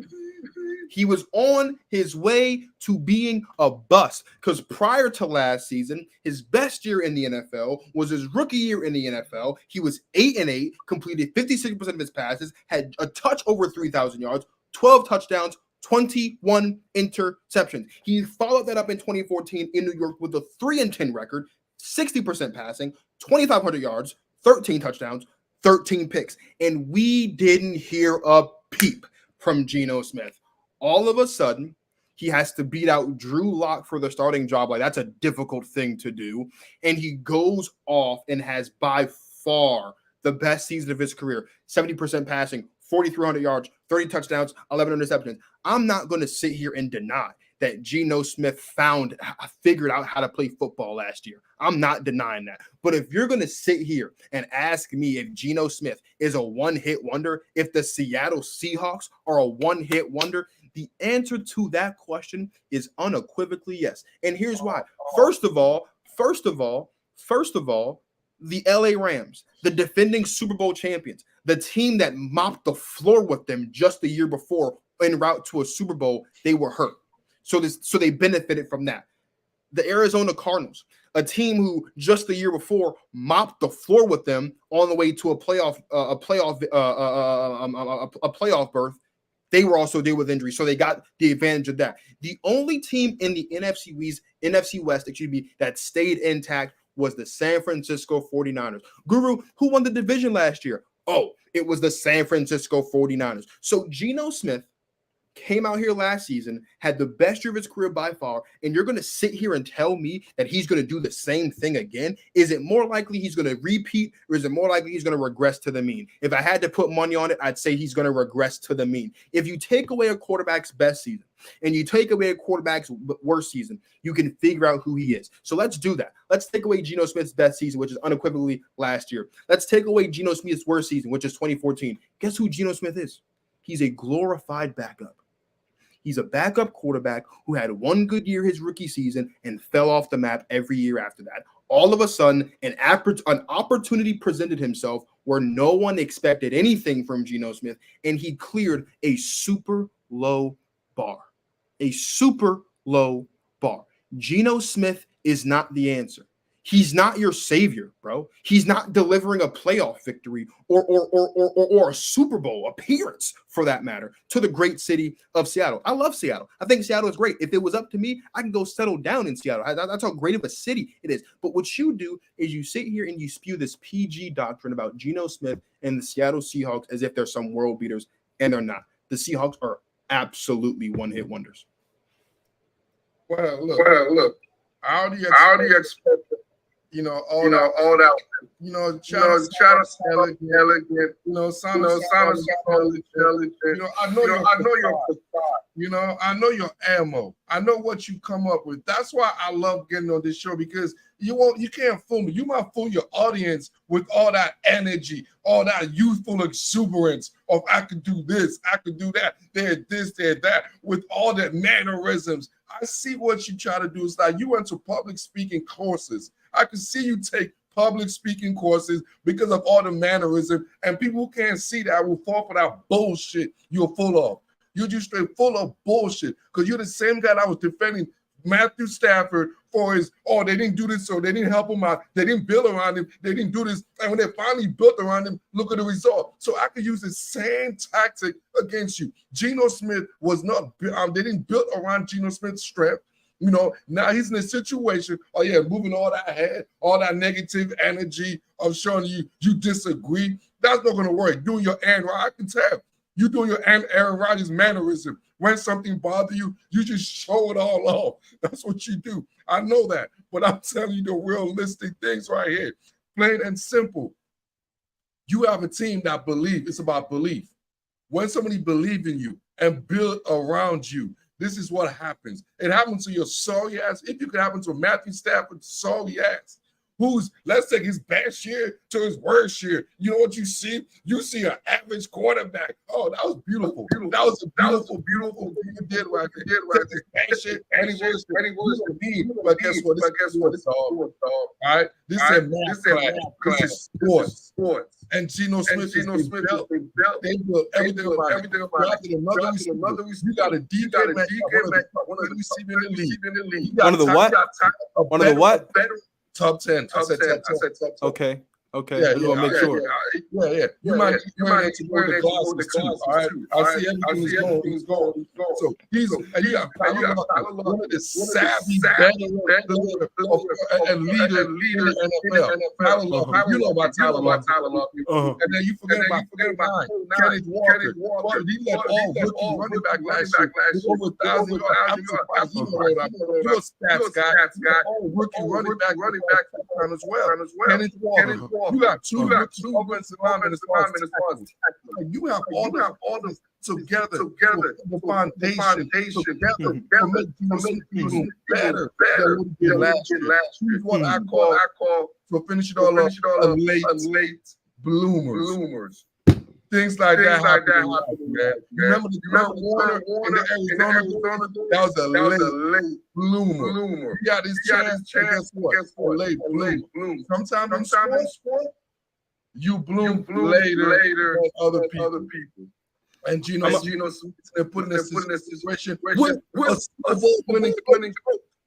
He was on his way to being a bust because prior to last season, his best year in the NFL was his rookie year in the NFL. He was 8-8, completed 56% of his passes, had a touch over 3,000 yards, 12 touchdowns, 21 interceptions. He followed that up in 2014 in New York with a 3-10 record, 60% passing, 2,500 yards, 13 touchdowns, 13 picks. And we didn't hear a peep from Geno Smith. All of a sudden, he has to beat out Drew Lock for the starting job. Like, that's a difficult thing to do. And he goes off and has by far the best season of his career. 70% passing, 4,300 yards, 30 touchdowns, 11 interceptions. I'm not going to sit here and deny that Geno Smith figured out how to play football last year. I'm not denying that. But if you're going to sit here and ask me if Geno Smith is a one-hit wonder, if the Seattle Seahawks are a one-hit wonder, the answer to that question is unequivocally yes. And here's why. First of all, the LA Rams, the defending Super Bowl champions, the team that mopped the floor with them just the year before en route to a Super Bowl, they were hurt. So they benefited from that. The Arizona Cardinals, a team who just the year before mopped the floor with them on the way to a playoff berth. They were also dealing with injuries, so they got the advantage of that. The only team in the NFC West, that stayed intact was the San Francisco 49ers. Guru, who won the division last year? Oh, it was the San Francisco 49ers. So Geno Smith came out here last season, had the best year of his career by far, and you're going to sit here and tell me that he's going to do the same thing again? Is it more likely he's going to repeat, or is it more likely he's going to regress to the mean? If I had to put money on it, I'd say he's going to regress to the mean. If you take away a quarterback's best season and you take away a quarterback's worst season, you can figure out who he is. So let's do that. Let's take away Geno Smith's best season, which is unequivocally last year. Let's take away Geno Smith's worst season, which is 2014. Guess who Geno Smith is? He's a glorified backup. He's a backup quarterback who had one good year his rookie season and fell off the map every year after that. All of a sudden, an opportunity presented himself where no one expected anything from Geno Smith, and he cleared a super low bar. A super low bar. Geno Smith is not the answer. He's not your savior, bro. He's not delivering a playoff victory or a Super Bowl appearance, for that matter, to the great city of Seattle. I love Seattle. I think Seattle is great. If it was up to me, I can go settle down in Seattle. That's how great of a city it is. But what you do is you sit here and you spew this PG doctrine about Geno Smith and the Seattle Seahawks as if they're some world beaters, and they're not. The Seahawks are absolutely one-hit wonders. Well, look. How do you expect all that, try to sell it, sound intelligent. I know your I know your ammo. I know what you come up with. That's why I love getting on this show, because you can't fool me. You might fool your audience with all that energy, all that youthful exuberance of I could do this, I could do that, they're this, they're that, with all that mannerisms. I see what you try to do. It's like you went to public speaking courses. I can see you take public speaking courses because of all the mannerism, and people who can't see that will fall for that bullshit you're full of. You're just straight full of bullshit, because you're the same guy that was defending Matthew Stafford for his, they didn't do this, so they didn't help him out. They didn't build around him. They didn't do this. And when they finally built around him, look at the result. So I could use the same tactic against you. Geno Smith was not, they didn't build around Geno Smith's strength. You know, now he's in a situation, moving all that head, all that negative energy of showing you disagree. That's not going to work. Doing your Aaron Rodgers, I can tell. You doing your Aaron Rodgers mannerism. When something bothers you, you just show it all off. That's what you do. I know that. But I'm telling you the realistic things right here. Plain and simple. You have a team that believes. It's about belief. When somebody believes in you and build around you, this is what happens. It happens to your sorry ass. If it could happen to Matthew Stafford's sorry ass, who's, let's take his best year to his worst year. You know what you see? You see an average quarterback. Oh, that was beautiful. That was a beautiful thing you did right there. Bad shit, any worse than me. But guess what? It's all right. This is sports. And Geno Smith, they built everything about it. You got a deep man, one of the receivers in the league. One of the what? One of the what? Top 10. I said top 10. Okay. Yeah, I just want to make sure. Yeah. You might need to wear the glasses too. All right. I see everything is going. So he's one of the savvy veterans and leader in the NFL. You know about Tyler Lockett. And then you forget about Kenneth Walker. He led all running back last year. Over 1,000 yards. You're a stats guy. All rookie running back as well. Kenneth Walker. You got two offensive linemen as far as tackles. You have all this together the foundation together to make you better than what you did last year. Here's what I call to finish it all up a late bloomers. Things like that happen, man. You remember the Warner in the Arizona? That was a late bloomer. You got his chance, guess what? A late bloom. Sometimes in sport, you bloom later than other people. And Geno Smith, they're putting this situation with a Super Bowl winning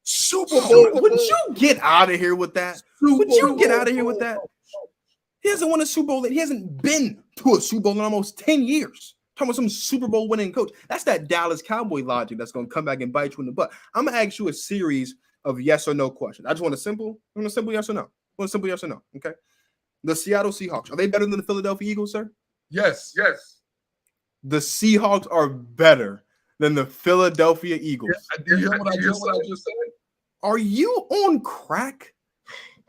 Super Bowl. Would you get out of here with that? Would you get out of here with that? He hasn't won a Super Bowl. He hasn't been to a Super Bowl in almost 10 years. Talking about some Super Bowl winning coach. That's that Dallas Cowboy logic that's going to come back and bite you in the butt. I'm going to ask you a series of yes or no questions. I just want a simple yes or no. Okay. The Seattle Seahawks, are they better than the Philadelphia Eagles, sir? Yes. The Seahawks are better than the Philadelphia Eagles. Do you hear what I just said? Are you on crack?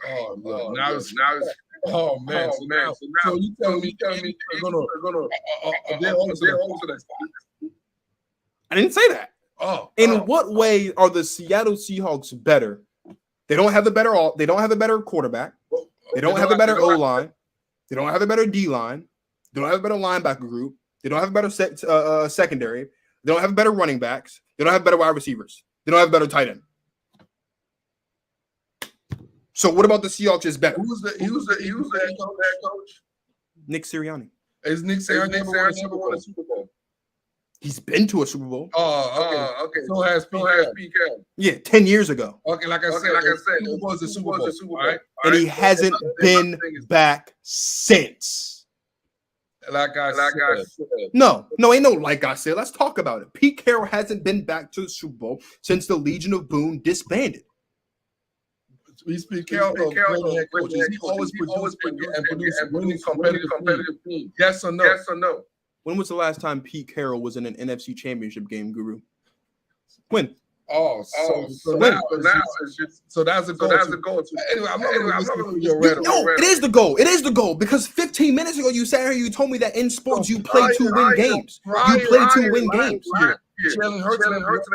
Oh, no. Now it's oh man. So you telling me they're gonna I didn't say that. In what way are the Seattle Seahawks better? They don't have the better quarterback. They don't have the better O-line. They don't have the better D-line. They don't have a better linebacker group. They don't have a better secondary. They don't have better running backs. They don't have better wide receivers. They don't have better tight end. So what about the Seahawks is better? Who's the head coach? Nick Sirianni. Is Nick Sirianni never won a Super Bowl? He's been to a Super Bowl. Oh, okay. So has Pete Carroll. Yeah, 10 years ago. Okay, like I said, Super Bowl is a Super Bowl. Right? And he hasn't been back since. Like I said. No, ain't no like I said. Let's talk about it. Pete Carroll hasn't been back to the Super Bowl since the Legion of Boom disbanded. He's Pete Carroll, head coaches. He always produced winning competitive teams. Yes or no? When was the last time Pete Carroll was in an NFC Championship game, Guru? When? So now it's just so that's a goal. Anyway, I'm not going to your No, it is the goal. It is the goal because 15 minutes ago you sat here, you told me that in sports you play to win games. You play to win games. Jalen Hurts,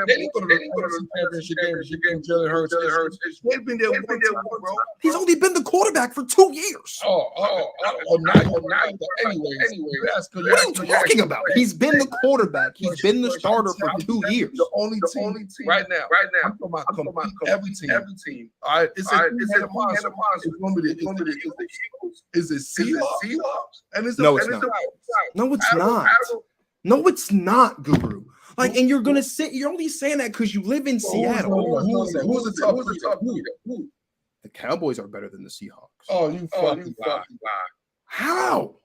they didn't go to the NFC Championship game. Jalen Hurts, they've been there one time, bro. He's only been the quarterback for 2 years. Anyway, what are you talking about? He's been the quarterback. He's been the starter for 2 years. The only team right now. I'm talking about every team. All right, it's a monster. It's going to be the Eagles. Is it Seahawks? No, it's not. No, it's not, Guru. Like, and you're only saying that because you live in Seattle. Who's the top? The Cowboys are better than the Seahawks. Oh, you fucking lie. How?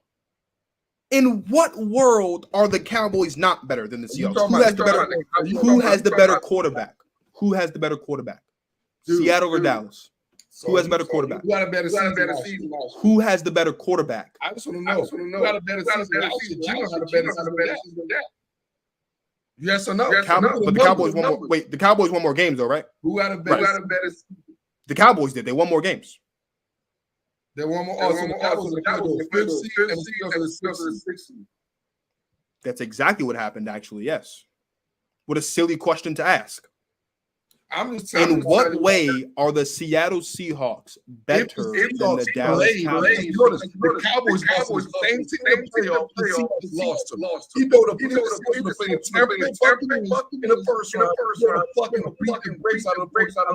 In what world are the Cowboys not better than the Seahawks? Who has the better quarterback? Who has the better quarterback? Dude, Seattle or Dallas? So Who has a better quarterback? Who had a better season? Who has the better quarterback? I just want to know. Who had a better season? Geno had a better season than that. Yes or no? But the Cowboys won more. Wait, the Cowboys won more games, though, right? Who had a better? The Cowboys did. They won more games. They won more. The Cowboys fifth seed and the Steelers are the sixth seed. That's exactly what happened, actually. Yes. What a silly question to ask. In what way are the Seattle Seahawks better than the Dallas Cowboys? The Cowboys lost the same team in the playoffs. The Seahawks lost to. He built up. He was playing Tampa Bay in the first round. Fucking beating breaks out of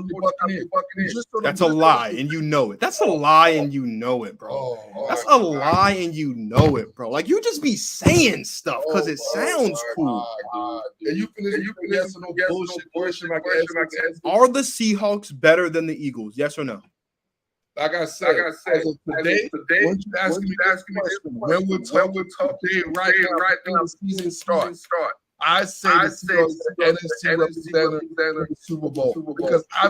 the Buccaneers. That's a lie, and you know it. That's a lie, and you know it, bro. That's a lie, and you know it, bro. Like, you just be saying stuff because it sounds cool. And you finish yes or no bullshit question like that. Are the Seahawks better than the Eagles? Yes or no? Like I said, today, when you asking me this question, when we're talking today, right now, the season starts, I say the NFC representative of the Super Bowl because I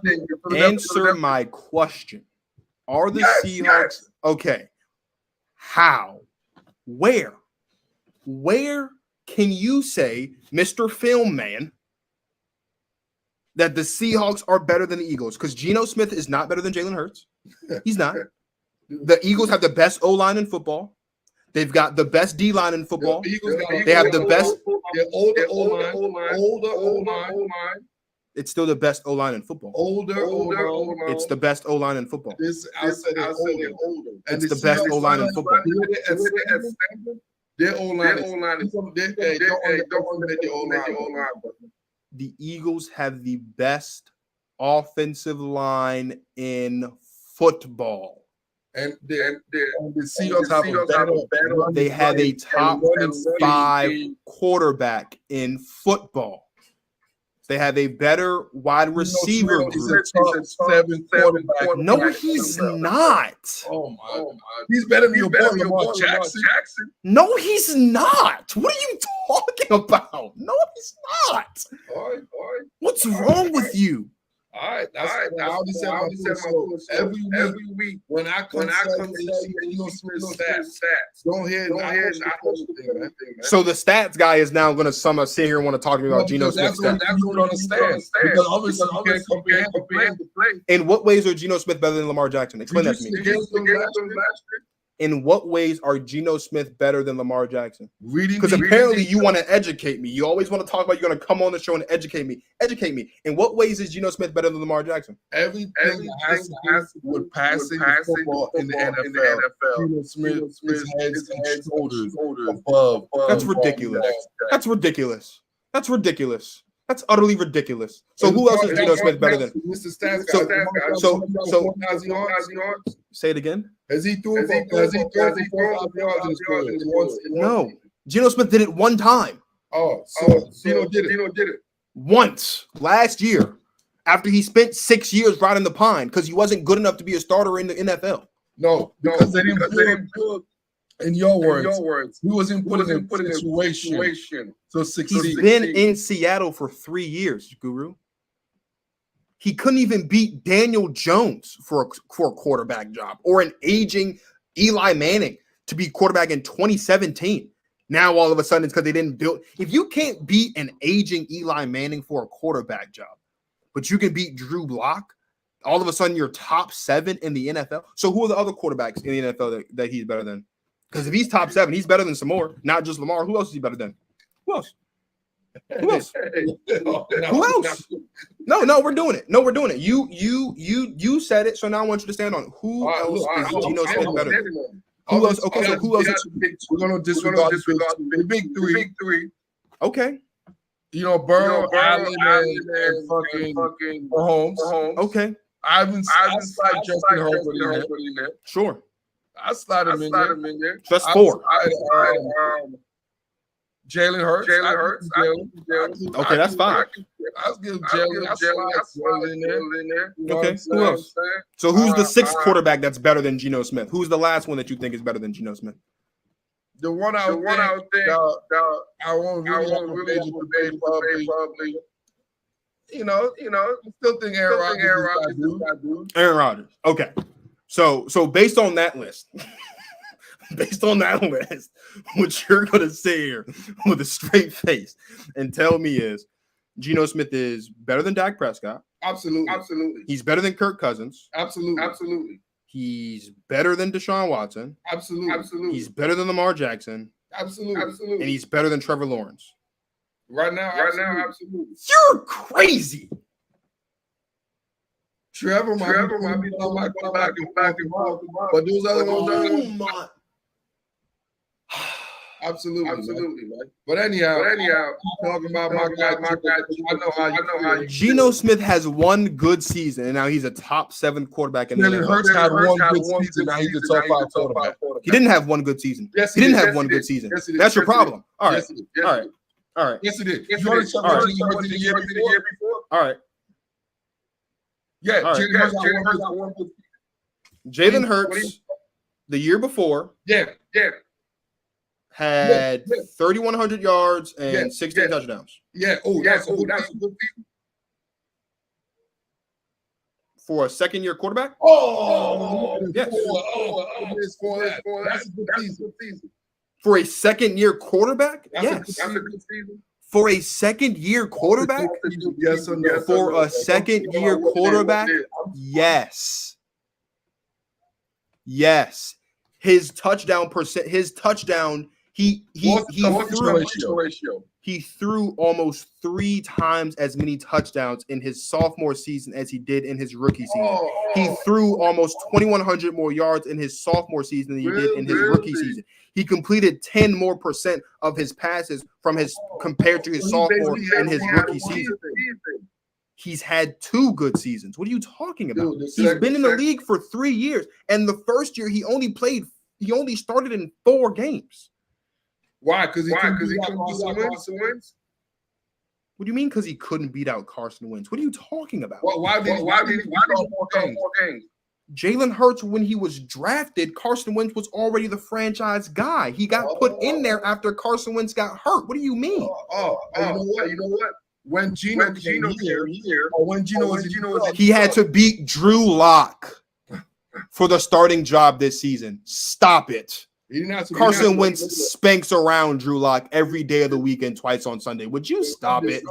think answer my question. Are the Seahawks okay? How? Where can you say, Mr. Film Man, that the Seahawks are better than the Eagles? Because Geno Smith is not better than Jalen Hurts. He's not. The Eagles have the best O-line in football. They've got the best D-line in football. They have the best. Older O-line. It's still the best O-line in football. Older O-line. It's the best O-line in football. I said older. It's the best O-line in football. Their O-line is don't underrate their O-line. The Eagles have the best offensive line in football. And the Seahawks have a better. They have a top 5 quarterback in football. They have a better wide receiver group. Top 7 quarterback. No, he's not. Oh my! He's better than your boy Lamar Jackson. No, he's not. What are you talking about? No, he's not. All right. What's wrong with you? All right. I'll just say every week when I come to see Geno Smith's stats, go ahead and So the stats guy is now going to sit here and want to talk to me about Geno Smith's stats. That's what I understand. Because obviously you can't comprehend the play. In what ways are Geno Smith better than Lamar Jackson? Explain that to me. In what ways are Geno Smith better than Lamar Jackson? Because apparently you want to educate me. You always want to talk about you're going to come on the show and educate me. Educate me. In what ways is Geno Smith better than Lamar Jackson? Everything has to do with passing football in the NFL. Geno Smith's heads and shoulders above. That's ridiculous. That's ridiculous. That's ridiculous. That's utterly ridiculous. So who else is Geno Smith better than? Mr. Stats guy. So say it again. Has he thrown for 4,000 yards in his career? No. Geno Smith did it one time. Oh, so Geno did it. Once last year, after he spent 6 years riding the pine because he wasn't good enough to be a starter in the NFL. No, because they didn't build. In your words, he wasn't put in a situation to succeed. He's been in Seattle for 3 years, Guru. He couldn't even beat Daniel Jones for a quarterback job, or an aging Eli Manning to be quarterback in 2017. Now all of a sudden it's because they didn't build. If you can't beat an aging Eli Manning for a quarterback job, but you can beat Drew Lock, all of a sudden you're top 7 in the NFL. So who are the other quarterbacks in the NFL that he's better than? Because if he's top 7, he's better than some more, not just Lamar. Who else is he better than? Who else? Who else? Who else? No, we're doing it. You said it, so now I want you to stand on it. Who else is Geno Smith better than? Who else? Okay, so who else? We're gonna disregard the big three. Okay. You know, Burrow, Allen, and fucking Mahomes. Okay. I slide Justin Herbert in there. Sure. I slide him in there. That's 4. Jalen Hurts. Okay, that's 5. I'll give Jalen in there. Okay, who else? So who's the 6th quarterback that's better than Geno Smith? Who's the last one that you think is better than Geno Smith? The one I would think I won't really debate publicly. I still think Aaron Rodgers is that dude. Aaron Rodgers. Okay. So based on that list, what you're gonna say here with a straight face and tell me is Geno Smith is better than Dak Prescott. Absolutely. He's better than Kirk Cousins. Absolutely. He's better than Deshaun Watson. Absolutely. He's better than Lamar Jackson. Absolutely. And he's better than Trevor Lawrence. Right now, absolutely. You're crazy. Trevor might be going back and forth, but those other ones my. Absolutely. Right? But anyhow, talking about my guy, I know how you. Geno Smith has one good season, and now he's a top 7 quarterback in the Jalen NFL. Hurts had one good season. Now he's a top 5 quarterback. He didn't have one good season. Yes, he didn't have one good season. Yes, he did. That's your problem. All right. All right. Yes, he did. You want to tell me the year before? All right. Yeah, All right. Jalen Hurts had one good Jalen Hurts, the year before, had 3,100 yards and 16 touchdowns. Yeah. That's a good season. For a second-year quarterback? Yes. That's a good season. For a second-year quarterback? That's a good season. For a second-year quarterback? Yes or no? For a second-year quarterback? Yes. His touchdown, he threw almost 3 times as many touchdowns in his sophomore season as he did in his rookie season. He threw almost 2,100 more yards in his sophomore season than he did in his rookie season. He completed 10% more of his passes compared to his sophomore and his rookie season. He's had 2 good seasons. What are you talking about? He's been in the league for 3 years, and the first year he only started in 4 games. Why? Because he couldn't beat out Carson Wentz? What do you mean? Because he couldn't beat out Carson Wentz? What are you talking about? Why did he start more games? Jalen Hurts, when he was drafted, Carson Wentz was already the franchise guy. He got put in there after Carson Wentz got hurt. What do you mean? You know what? When Geno came here, or when Geno was he had to beat Drew Lock for the starting job this season. Stop it. Carson Wentz spanks around Drew Lock every day of the week and twice on Sunday. Would you stop it?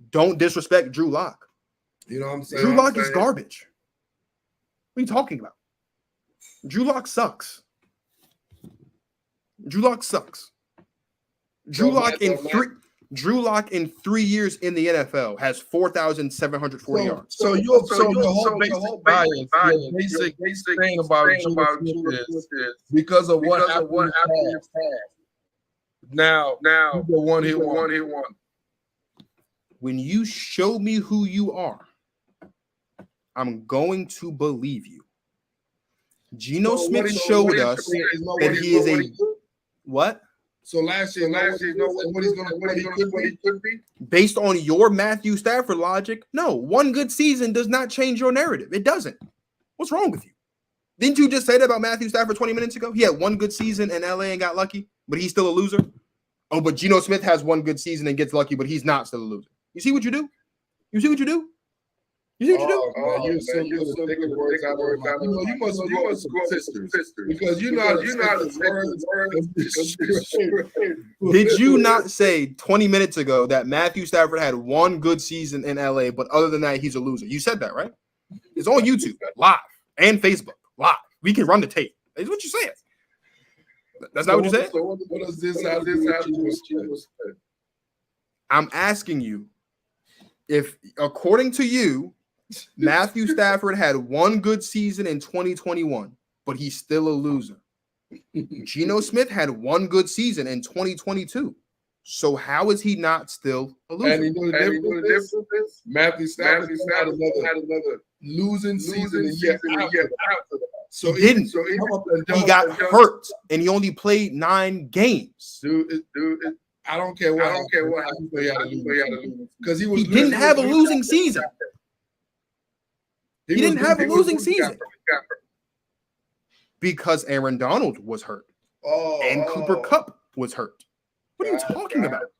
Don't disrespect Drew Lock. You know what I'm saying? Drew Lock is garbage. What are you talking about? Drew Lock sucks. Drew Lock in 3 years in the NFL has 4,740 yards. So your whole basic thing about Geno Smith is because of what happened. Now the one hit one. When you show me who you are, I'm going to believe you. Geno Smith showed us that he is a what? So last year, what he could be? Based on your Matthew Stafford logic, no. One good season does not change your narrative. It doesn't. What's wrong with you? Didn't you just say that about Matthew Stafford 20 minutes ago? He had one good season in LA and got lucky, but he's still a loser. Oh, but Geno Smith has one good season and gets lucky, but he's not still a loser. You see what you do? You see what you do? You must go sisters because you know Did you not say 20 minutes ago that Matthew Stafford had one good season in LA, but other than that, he's a loser? You said that, right? It's on YouTube, live, and Facebook, live. We can run the tape. It's what you said. That's not what you said? So what does this have to do with? I'm asking you if, according to you, Matthew Stafford had one good season in 2021, but he's still a loser. Geno Smith had one good season in 2022. So how is he not still a loser? And you know the difference is Matthew Stafford had another losing season a year after that. So he didn't. He got hurt, and he only played 9 games. Dude, I don't care what happened. Because he didn't have a losing season. He didn't have a losing season because Aaron Donald was hurt and Cooper Kupp was hurt. What are you talking about?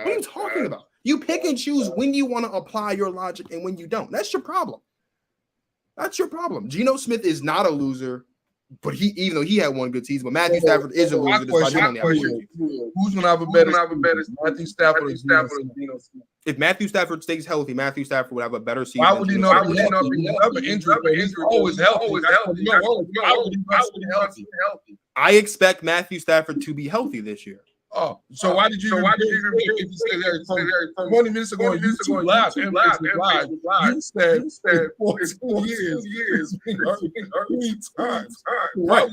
What are you talking about? You pick and choose when you want to apply your logic and when you don't. That's your problem. That's your problem. Geno Smith is not a loser, but even though he had one good season, but Matthew Stafford is a loser. Who's going to have a better Matthew Stafford or Geno Smith? If Matthew Stafford stays healthy, Matthew Stafford would have a better season. Why would he not be healthy? He's always healthy. Why would he be healthy? I expect Matthew Stafford to be healthy this year. Oh, so why did you even if you said that from 20 minutes ago, you live. You said 14 years. Three times. Right.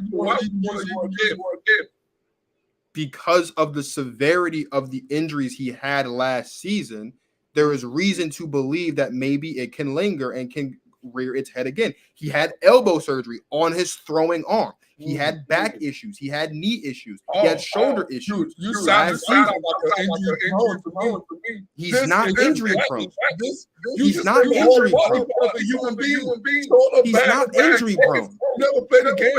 Because of the severity of the injuries he had last season, there is reason to believe that maybe it can linger and can rear its head again. He had elbow surgery on his throwing arm. He had back issues. He had knee issues. He had shoulder issues. You sound like an injury prone to me. He's not injury prone. He's not injury prone. He's not injury prone. Never played a game.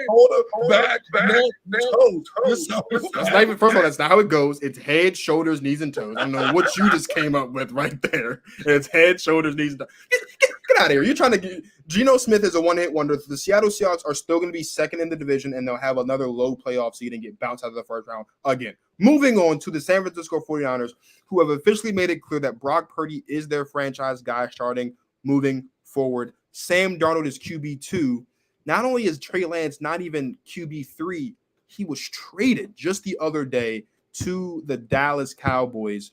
Shoulder, back, neck, toes. That's not even, first of all, that's not how it goes. It's head, shoulders, knees, and toes. I don't know what you just came up with right there. It's head, shoulders, knees, and toes. Get out of here. You're trying to get Geno Smith is a one-hit wonder. The Seattle Seahawks are still going to be second in the division, and they'll have another low playoff seed and get bounced out of the first round again. Moving on to the San Francisco 49ers, who have officially made it clear that Brock Purdy is their franchise guy starting moving forward. Sam Darnold is QB2. Not only is Trey Lance not even QB3, he was traded just the other day to the Dallas Cowboys.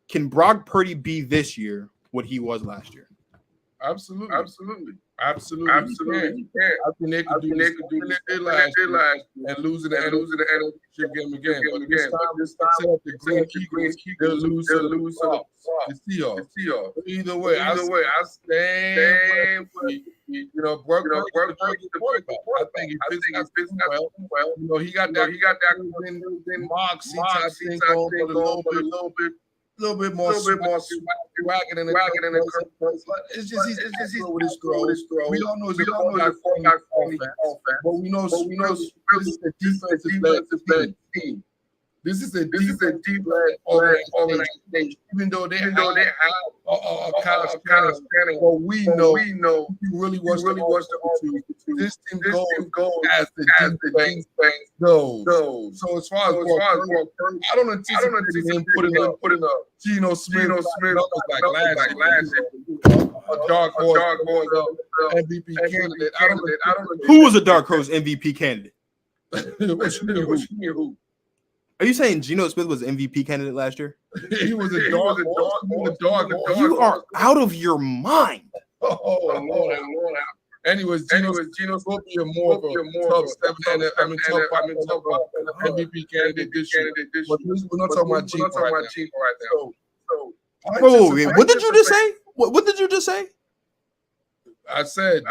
Can Brock Purdy be this year what he was last year? Absolutely. You can. I think they could do this last year and losing the NFC game again. But this time, the Green Eagles, they'll lose to the Seahawks. Either way, I stand with Brock Purdy the quarterback. I think he fits well. He got that moxie type thing going, but a little bit more swagger than the it's just he's with his throw. We don't know his offense, but we know this is a defensive team. This is a deep-led organization. Even though they have a kind of standing, but we know he really wants to. This team goes as the defense goes. So as far as I don't anticipate him putting up Geno Smith like last year. A dark horse MVP candidate. I don't. Who was a dark horse MVP candidate? What you mean? Who? Are you saying Geno Smith was an MVP candidate last year? He was a dog. You are out of your mind. Oh, Lord. Anyways, Geno will be a more of a top 7 top MVP candidate this year. But we're not talking about Geno right now. So, what did you just say? What did you just say? I said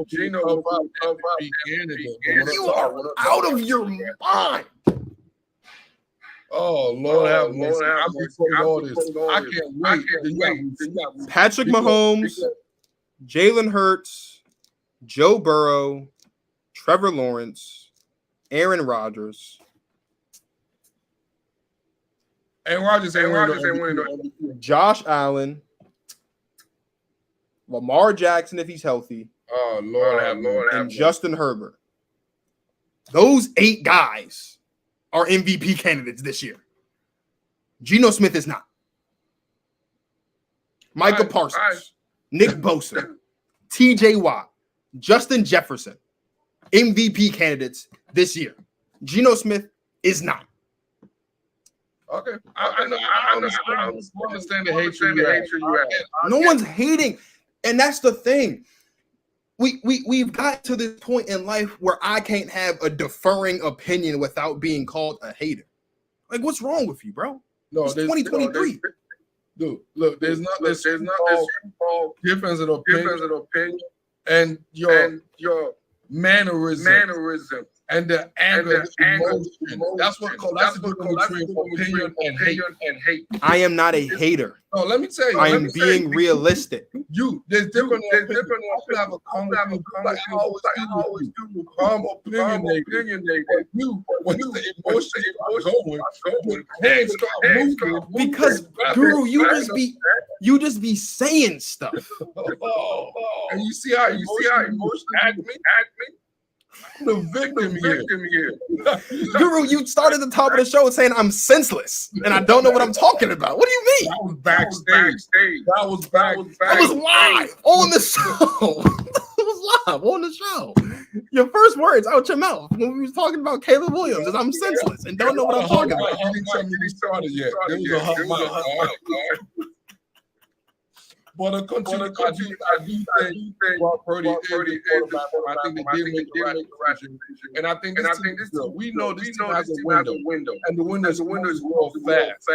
Geno will be a top MVP candidate. You are out of your mind. Oh, Lord have mercy. I'm recording all this. I can't wait. Patrick Mahomes, Jalen Hurts, Joe Burrow, Trevor Lawrence, Aaron Rodgers. Aaron Rodgers ain't winning. Josh Allen, Lamar Jackson if he's healthy. Oh, Lord have mercy. And Justin Herbert. Those 8 guys are MVP candidates this year. Geno Smith is not. Micah Parsons, Nick Bosa, T.J. Watt, Justin Jefferson, MVP candidates this year. Geno Smith is not. Okay. I understand the hatred you have. No one's hating. And that's the thing. We've got to this point in life where I can't have a deferring opinion without being called a hater. Like, what's wrong with you, bro? No, it's 2023. Dude, look, there's not this difference of opinion and your mannerism and the anger, the emotion. That's the difference between opinion and hate. I am not a hater. No, let me tell you. I am being realistic. There's different opinions. I have a calm opinion. Like I always do. Calm opinion. You, when the emotions are going, hands start moving. Because, Guru, you just be saying stuff. And you see how emotions act me? I'm the victim here. Guru, you started the top of the show saying I'm senseless and I don't know what I'm talking about. What do you mean? That was backstage. That was live on the show. It was live on the show. Your first words out your mouth when we was talking about Caleb Williams is I'm senseless and don't know what I'm talking about. You didn't tell me we started yet. There was a hot mic. But I do think Brock Purdy is the quarterback. I think they did make the right decision. And I think this we know this team has a window. And the window is real fast.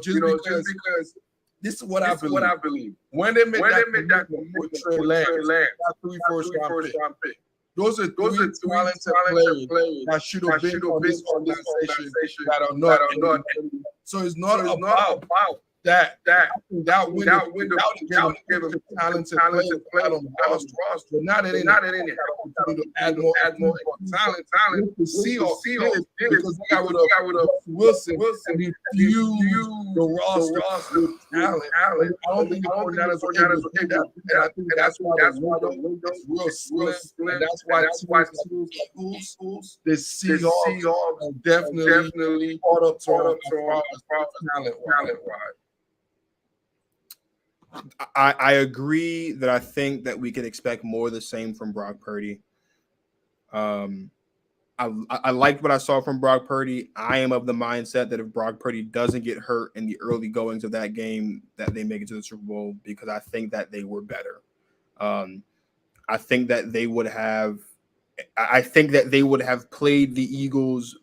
Just because this is what I believe. When they made that with Trey Lance, got 3 first-round picks. Those are three talented players that should have been on this organization that are not. So it's not about that window give them talented players on the roster. But now that they continue to add more talent. The Seahawks because they got rid of Wilson and he fused the roster with talent. I don't think the 49ers are able to do that. And I think that's why the window is real slim. And that's why Eagles, the Seahawks are definitely caught up to our talent-wise. I agree that I think that we could expect more of the same from Brock Purdy. I liked what I saw from Brock Purdy. I am of the mindset that if Brock Purdy doesn't get hurt in the early goings of that game, that they make it to the Super Bowl because I think that they were better. I think that they would have played the Eagles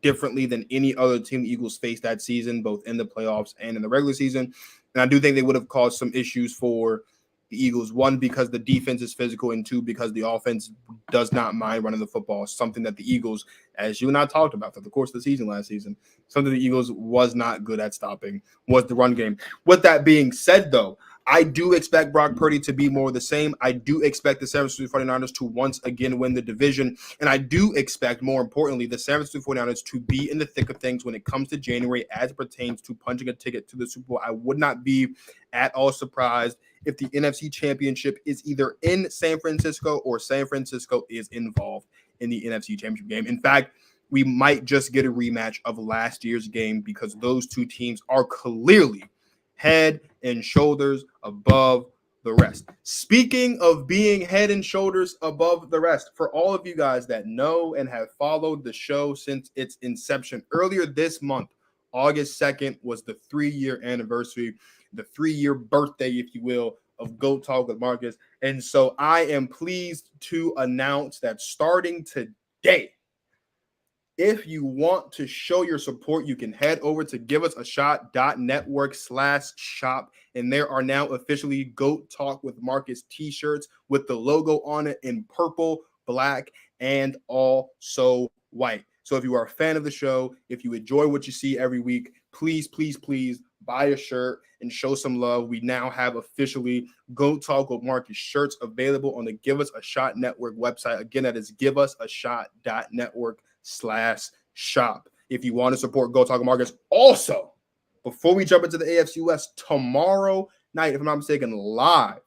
differently than any other team the Eagles faced that season, both in the playoffs and in the regular season. And I do think they would have caused some issues for the Eagles. One, because the defense is physical, and two, because the offense does not mind running the football. Something that the Eagles, as you and I talked about for the course of the season last season, something the Eagles was not good at stopping was the run game. With that being said, though, I do expect Brock Purdy to be more of the same. I do expect the San Francisco 49ers to once again win the division. And I do expect, more importantly, the San Francisco 49ers to be in the thick of things when it comes to January as it pertains to punching a ticket to the Super Bowl. I would not be at all surprised if the NFC Championship is either in San Francisco or San Francisco is involved in the NFC Championship game. In fact, we might just get a rematch of last year's game because those two teams are clearly head and shoulders above the rest. Speaking of being head and shoulders above the rest, for all of you guys that know and have followed the show since its inception, earlier this month, August 2nd, was the 3-year anniversary, the 3-year birthday, if you will, of GOAT Talk with Marcus. And so I am pleased to announce that starting today, if you want to show your support, you can head over to giveusashot.network/shop. And there are now officially GOAT Talk with Marcus t-shirts with the logo on it in purple, black, and also white. So if you are a fan of the show, if you enjoy what you see every week, please buy a shirt and show some love. We now have officially GOAT Talk with Marcus shirts available on the Give Us a Shot Network website. Again, that is giveusashot.network/shop. If you want to support GOAT Talk with Marcus. Also, before we jump into the AFC West, tomorrow night, if I'm not mistaken, live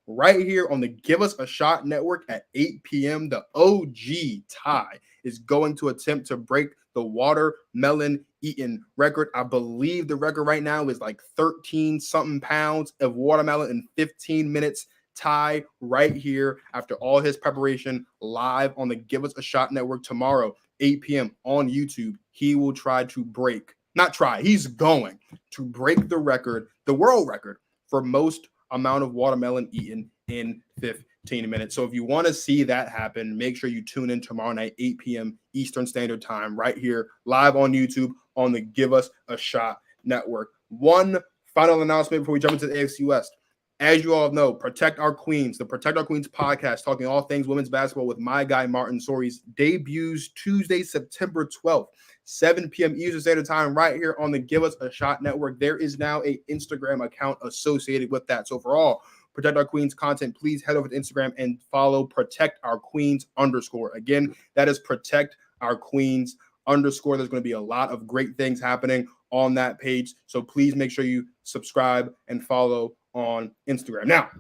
right here on the Give Us a Shot Network at 8 p.m., the OG Ty is going to attempt to break the watermelon eaten record. I believe the record right now is like 13-something pounds of watermelon in 15 minutes. Ty right here after all his preparation live on the Give Us a Shot Network tomorrow, 8 p.m. on YouTube. He will he's going to break the record, the world record for most amount of watermelon eaten in 15 minutes. So if you want to see that happen, make sure you tune in tomorrow night, 8 p.m. Eastern Standard Time, right here, live on YouTube on the Give Us a Shot Network. One final announcement before we jump into the AFC West. As you all know, Protect Our Queens, the Protect Our Queens podcast, talking all things women's basketball with my guy, Martin Sories, debuts Tuesday, September 12th, 7 p.m. Eastern Standard Time, right here on the Give Us a Shot Network. There is now an Instagram account associated with that. So for all Protect Our Queens content, please head over to Instagram and follow Protect Our Queens _. Again, that is Protect Our Queens _. There's going to be a lot of great things happening on that page. So please make sure you subscribe and follow on Instagram. Now,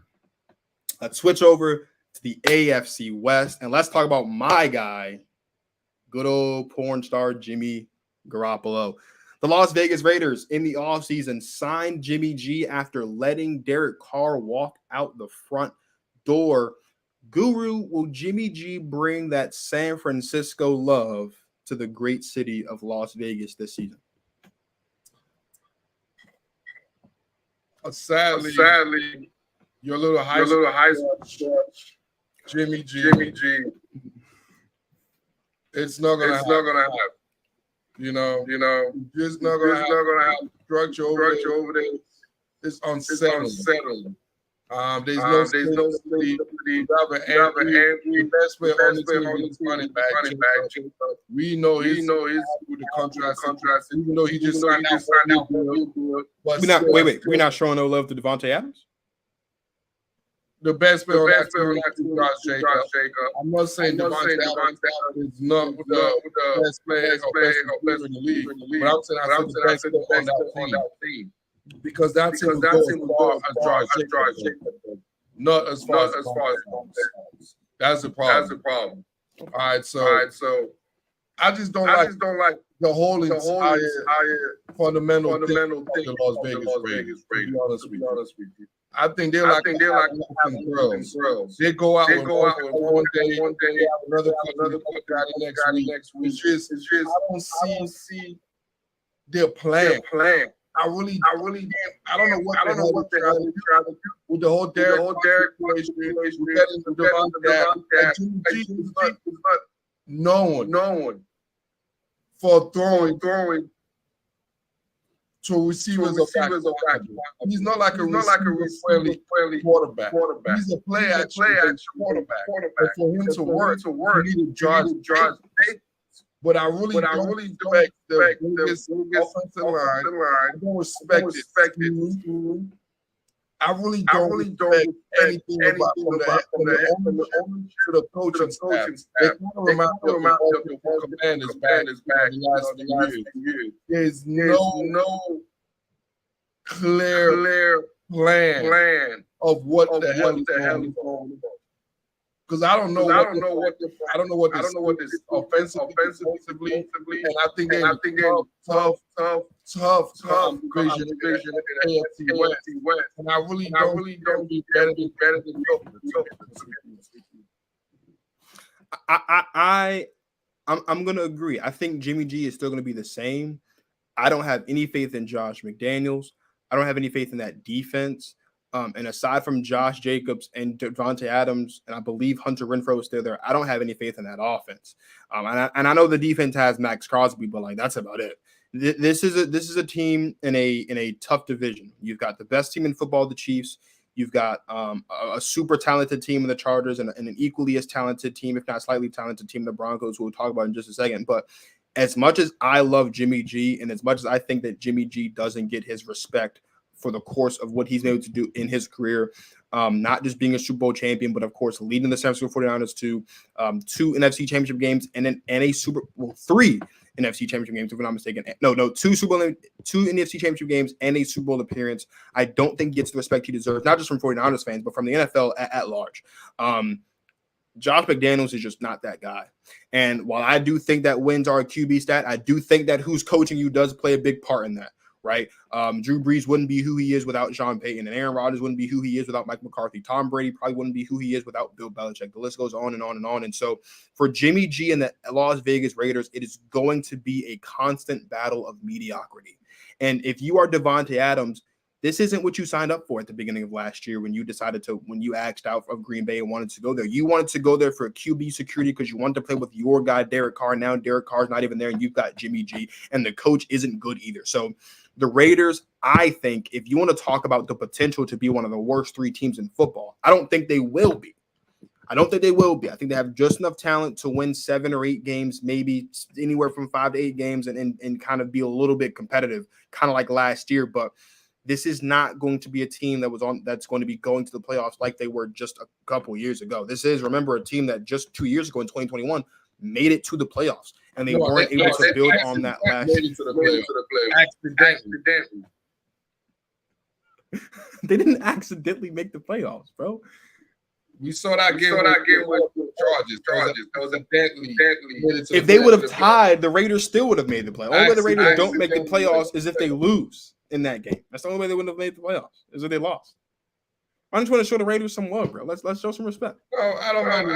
let's switch over to the AFC West and let's talk about my guy, good old porn star Jimmy Garoppolo. The Las Vegas Raiders in the offseason signed Jimmy G after letting Derek Carr walk out the front door. Guru, will Jimmy G bring that San Francisco love to the great city of Las Vegas this season? Sadly, your little high school Jimmy G. It's not gonna happen. You know, just not gonna have structure over there. It's unsettling. There's no stability. You have an Andrew, best player on the team is running back. We know he's with the contract. Even though he just signed out. We're not showing no love to Devontae Adams. The best player on that team is Josh Jacobs. I'm not saying Devontae Adams is not the best player or best in the league, but I'm saying the best player on that team. Because that's him as far as Josh Jacobs, not as far as Mahomes. That's the problem. All right, so I just don't like the whole entire fundamental thing of the Las Vegas Raiders. To be honest with you. I think they're like girls. They go out one day, have another guy the next week. It's just I don't see their plan. I don't know what they're trying to do with the whole Derek situation. We're getting the Devontae. Jimmy G is not known for throwing to receivers of back. He's not like a receiver-friendly quarterback. He's a play-action quarterback. But for him to work, you need to Josh. But I really don't respect the biggest offensive line. I don't respect it. I really don't respect anything about from the owner to the coaching staff. They kind of remind me of the Commanders back in the last few years. There's no clear plan of what the hell is going on. Because I don't know what this offensively, and I think they're tough division in the AFC West, and I really don't be better than I'm gonna agree. I think Jimmy G is still gonna be the same. I don't have any faith in Josh McDaniels. I don't have any faith in that defense. And aside from Josh Jacobs and Devontae Adams, and I believe Hunter Renfrow is still there, I don't have any faith in that offense. And I know the defense has Max Crosby, but like that's about it. This is a team in a tough division. You've got the best team in football, the Chiefs. You've got a super talented team in the Chargers and an equally as talented team, if not slightly talented team, the Broncos, who we'll talk about in just a second. But as much as I love Jimmy G, and as much as I think that Jimmy G doesn't get his respect for the course of what he's been able to do in his career, not just being a Super Bowl champion, but of course leading the San Francisco 49ers to 2 NFC championship games and a 3 NFC championship games, if I'm not mistaken. No, 2 NFC championship games and a Super Bowl appearance. I don't think he gets the respect he deserves, not just from 49ers fans, but from the NFL at large. Josh McDaniels is just not that guy. And while I do think that wins are a QB stat, I do think that who's coaching you does play a big part in that. Right? Drew Brees wouldn't be who he is without Sean Payton, and Aaron Rodgers wouldn't be who he is without Mike McCarthy. Tom Brady probably wouldn't be who he is without Bill Belichick. The list goes on and on and on. And so for Jimmy G and the Las Vegas Raiders, it is going to be a constant battle of mediocrity. And if you are Devontae Adams, this isn't what you signed up for at the beginning of last year when you axed out of Green Bay and wanted to go there. You wanted to go there for QB security because you wanted to play with your guy, Derek Carr. Now Derek Carr's not even there, and you've got Jimmy G, and the coach isn't good either. So The Raiders, I think, if you want to talk about the potential to be one of the worst 3 teams in football, I don't think they will be. I think they have just enough talent to win 7 or 8 games, maybe anywhere from 5 to 8 games, and kind of be a little bit competitive, kind of like last year. But this is not going to be a team that's going to be going to the playoffs like they were just a couple years ago. This is, remember, a team that just 2 years ago in 2021 made it to the playoffs, and they weren't able to build on that last year. Accidentally. They didn't accidentally make the playoffs, bro. We saw that game with charges. That was a deadly. If they would have tied, the Raiders still would have made the playoffs. The only way the Raiders don't make the playoffs is if they lose in that game. That's the only way they wouldn't have made the playoffs, is if they lost. I just want to show the Raiders some love, bro. Let's show some respect. No, I don't mind the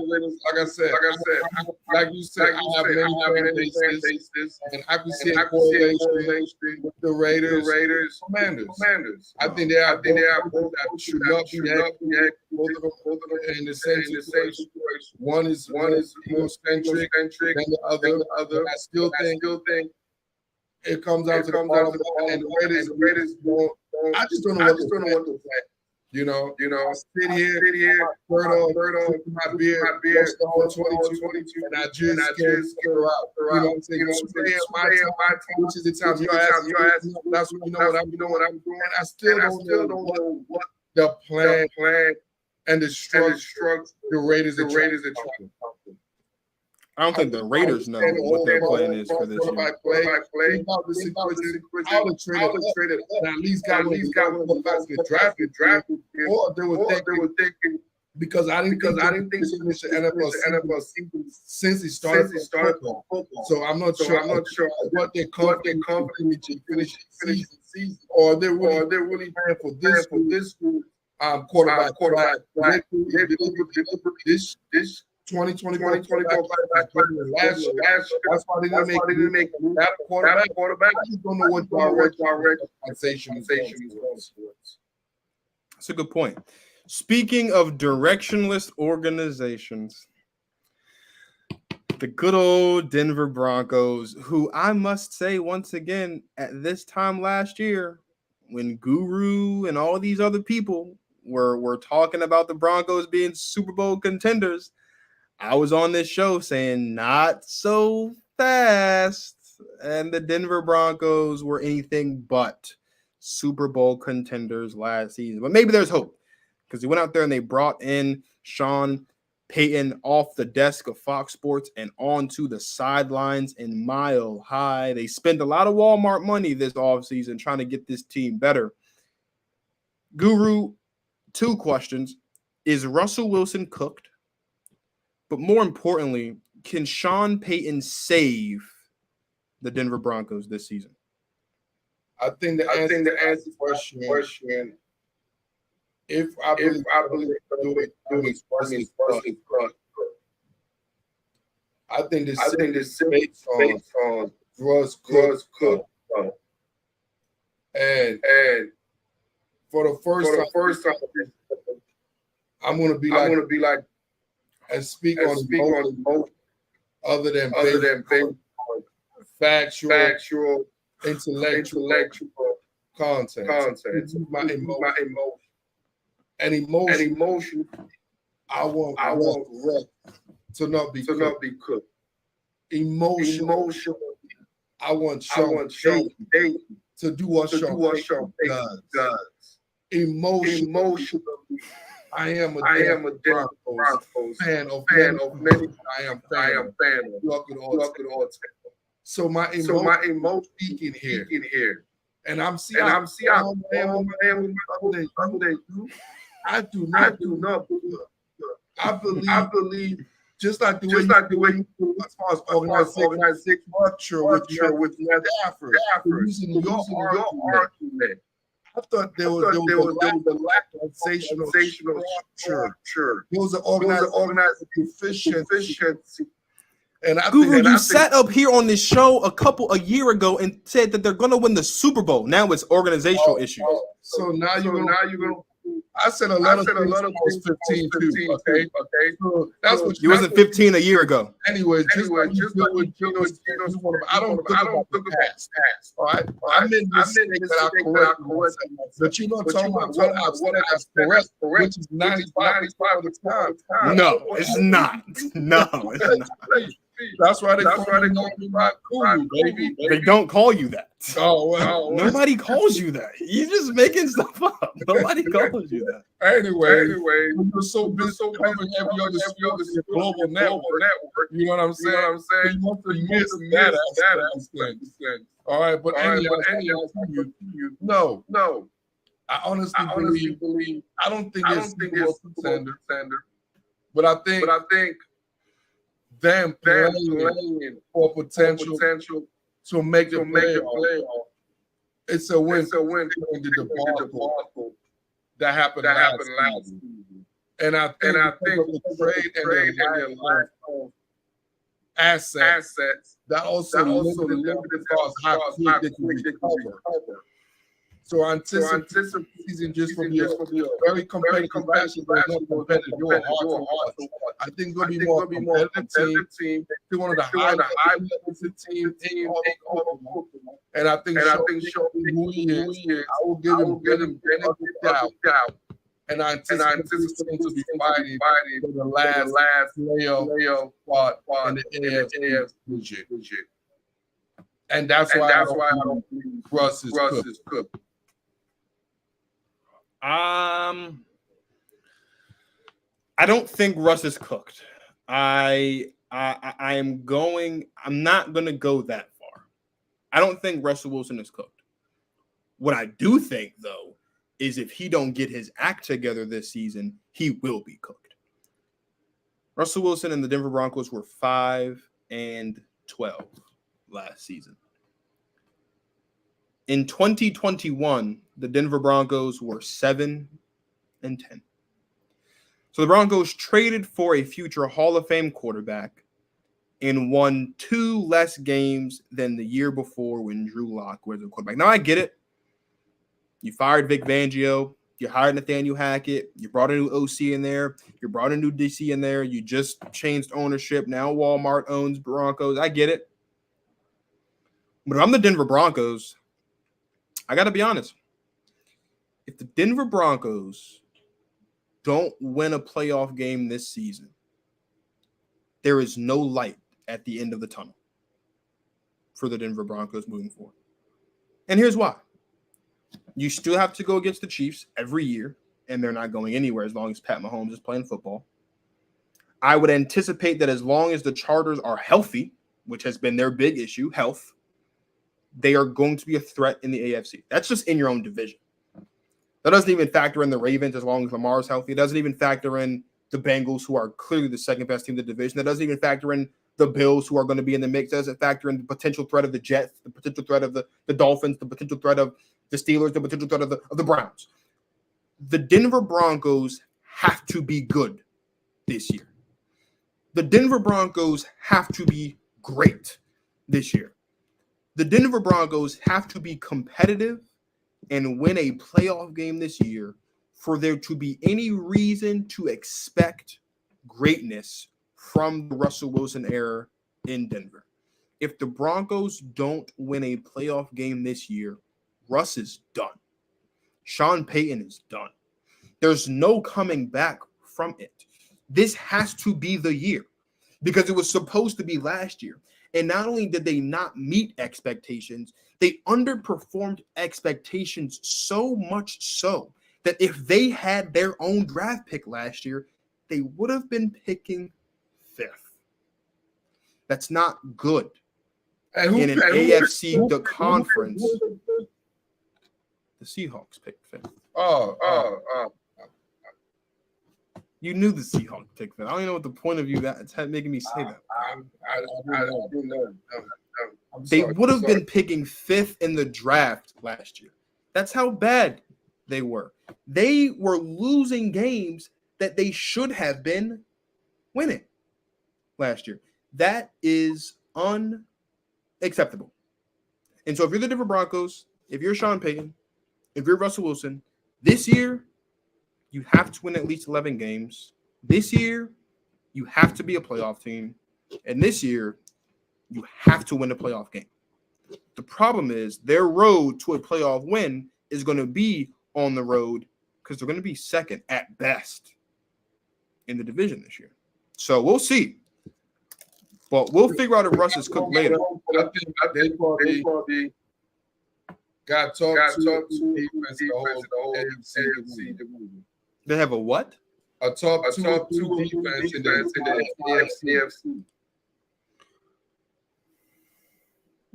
Raiders. Like I said, like you said, I have many bases, and I can see a correlation with the Raiders, Commanders. I think they are both that should not be both of them in the same situation. One is more centric than the other. I still think it comes down to the bottom, and the Raiders don't. I just don't know what to say. You know, sit here, third on my beer, the whole 22, and I just can't figure out. You know what I'm saying? Today my time, which is the time you're asking. That's when you know what I'm doing. And I still don't know what the plan and the structure the Raiders are trying. I don't think the Raiders know what their plan is for this year. I would trade it and at least got one of the guys get drafted. Or they were thinking because I didn't think he finished the NFL season since he started football. So I'm not sure what they're confident to finish the season, or they're really playing for this quarterback. This 2024 last year. That's why they didn't make that quarterback. I just don't know what direct organization is going. That's a good point. Speaking of directionless organizations, the good old Denver Broncos, who I must say once again, at this time last year, when Guru and all these other people were talking about the Broncos being Super Bowl contenders, I was on this show saying not so fast, and the Denver Broncos were anything but Super Bowl contenders last season. But maybe there's hope, because they went out there and they brought in Sean Payton off the desk of Fox Sports and onto the sidelines in Mile High. They spent a lot of Walmart money this offseason trying to get this team better. Guru, 2 questions. Is Russell Wilson cooked? But more importantly, can Sean Payton save the Denver Broncos this season? I think the answer to the question, if I believe do it, I think this based on Russ Cook. And for the first time, I'm gonna be like and speak on both other than factual, intellectual content. My emotion. And emotion. I want Russ to not be cooked. Emotional. I want Sean Payton to do what Sean Payton does. Emotionally. I am a Denver Broncos fan of many. I am fan of Luck at all. So my emotion speaking here, and I'm seeing I do not. I believe just like the way as far as organization structure with Stafford, using your argument. I thought there was a lack of organizational structure. There was an organized efficiency. And Guru, you sat up here on this show a year ago and said that they're going to win the Super Bowl. Now it's organizational issues. So now you're going to. I said a lot of things was 15 too. Okay. So that's what you wasn't 15 a year ago. Anyways, just deal with Geno Smith. I don't think about the past. All right. I made mistakes that I correct. But you know, talking about what I've correct, which is 95% of the time. No, it's not. No, it's not. That's why they call me rock cool, baby. They don't call you that. Oh, well, nobody calls you that. You're just making stuff up. Nobody calls you that. Anyway, you're so busy covering every other sport in your global network. You know what I'm saying? You want to miss that aspect. All right, but anyhow, no. I honestly believe I don't think it's contender. But I think them playing for potential to make the playoff. It's a win. In the debacle that happened last season. And I think the trade and the lack of assets that also limited because how quick they can recover. So I anticipate season just for be a very competitive fashion, but not competitive. You're hard to watch. I think it's going to be more competitive team. They're one of the high teams. And I think showing who he is, I will give him benefit of the doubt. And I anticipate him to be fighting for the last playoff spot in the AFC. And that's why I don't believe Russ is cooked. I don't think Russ is cooked. I'm not gonna go that far. I don't think Russell Wilson is cooked. What I do think, though, is if he don't get his act together this season, he will be cooked. Russell Wilson and the Denver Broncos were 5-12 last season. In 2021, the Denver Broncos were 7-10. So the Broncos traded for a future Hall of Fame quarterback and won 2 less games than the year before when Drew Lock was the quarterback. Now, I get it. You fired Vic Fangio. You hired Nathaniel Hackett. You brought a new OC in there. You brought a new DC in there. You just changed ownership. Now Walmart owns Broncos. I get it. But if I'm the Denver Broncos, I got to be honest. If the Denver Broncos don't win a playoff game this season, there is no light at the end of the tunnel for the Denver Broncos moving forward. And here's why. You still have to go against the Chiefs every year, and they're not going anywhere as long as Pat Mahomes is playing football. I would anticipate that as long as the Chargers are healthy, which has been their big issue, health, they are going to be a threat in the AFC. That's just in your own division. That doesn't even factor in the Ravens as long as Lamar is healthy. It doesn't even factor in the Bengals, who are clearly the second best team in the division. That doesn't even factor in the Bills, who are going to be in the mix. It doesn't factor in the potential threat of the Jets, the potential threat of the Dolphins, the potential threat of the Steelers, the potential threat of the Browns. The Denver Broncos have to be good this year. The Denver Broncos have to be great this year. The Denver Broncos have to be competitive and win a playoff game this year for there to be any reason to expect greatness from the Russell Wilson era in Denver. If the Broncos don't win a playoff game this year, Russ is done. Sean Payton is done. There's no coming back from it. This has to be the year because it was supposed to be last year. And not only did they not meet expectations, they underperformed expectations so much so that if they had their own draft pick last year, they would have been picking 5th. That's not good. In an AFC conference, the Seahawks picked 5th. You knew the Seahawks picked 5th. I don't even know what the point of view that's making me say that. They would have been picking 5th in the draft last year. That's how bad they were. They were losing games that they should have been winning last year. That is unacceptable. And so if you're the Denver Broncos, if you're Sean Payton, if you're Russell Wilson, this year, you have to win at least 11 games. This year, you have to be a playoff team. And this year, you have to win a playoff game. The problem is their road to a playoff win is going to be on the road because they're going to be second at best in the division this year. So we'll see. But we'll figure out if Russ is cooked later. I think they probably got top two defense in the whole AFC division. They have a what? A top two defense in the AFC.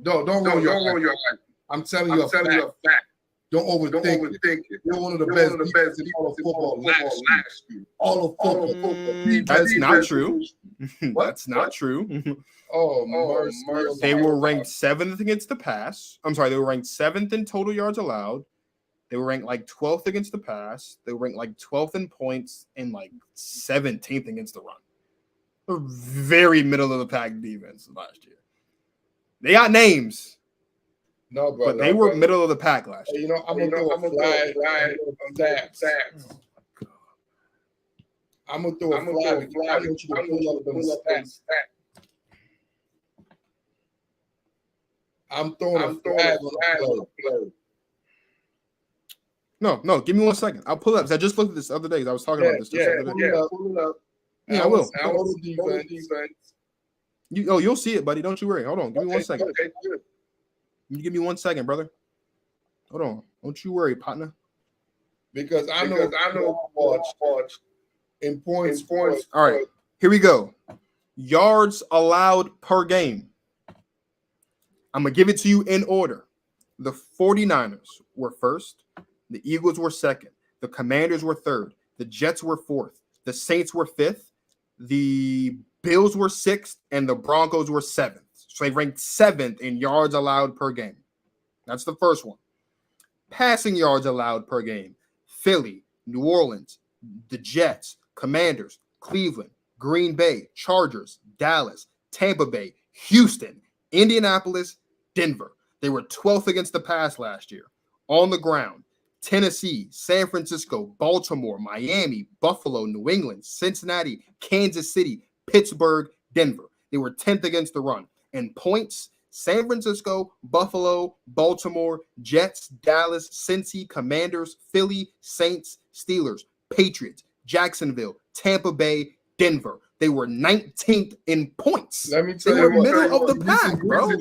Don't roll your eyes. I'm telling you a fact. Don't overthink it. You're one of the best defenses in all of football last year. All of football. That's not true. That's not true. Oh, they were ranked 7th against the pass. I'm sorry, they were ranked 7th in total yards allowed. They were ranked like 12th against the pass. They were ranked like 12th in points and like 17th against the run. A very middle of the pack defense last year. They got names. No, brother. But they were middle of the pack last year. You know, I'm gonna throw a flag stats. I'm gonna throw a flag. I want you to pull up them stats. I'm throwing a flag on the play. No, give me 1 second. I'll pull up. I just looked at this the other day. I was talking about this. Pull it up. Yeah, I will. Defense. You'll see it, buddy. Don't you worry. Hold on. Give me 1 second. Okay, good. You give me 1 second, brother. Hold on. Don't you worry, partner. Because I know watch in points. All right. Here we go. Yards allowed per game. I'm going to give it to you in order. The 49ers were first. The Eagles were second. The Commanders were third. The Jets were fourth. The Saints were fifth. The Bills were sixth. And the Broncos were seventh. So they ranked 7th in yards allowed per game. That's the first one. Passing yards allowed per game. Philly, New Orleans, the Jets, Commanders, Cleveland, Green Bay, Chargers, Dallas, Tampa Bay, Houston, Indianapolis, Denver. They were 12th against the pass last year. On the ground, Tennessee, San Francisco, Baltimore, Miami, Buffalo, New England, Cincinnati, Kansas City, Pittsburgh, Denver. They were 10th against the run. And points, San Francisco, Buffalo, Baltimore, Jets, Dallas, Cincy, Commanders, Philly, Saints, Steelers, Patriots, Jacksonville, Tampa Bay, Denver. They were 19th in points. Let me tell you, middle of the pack, bro. Let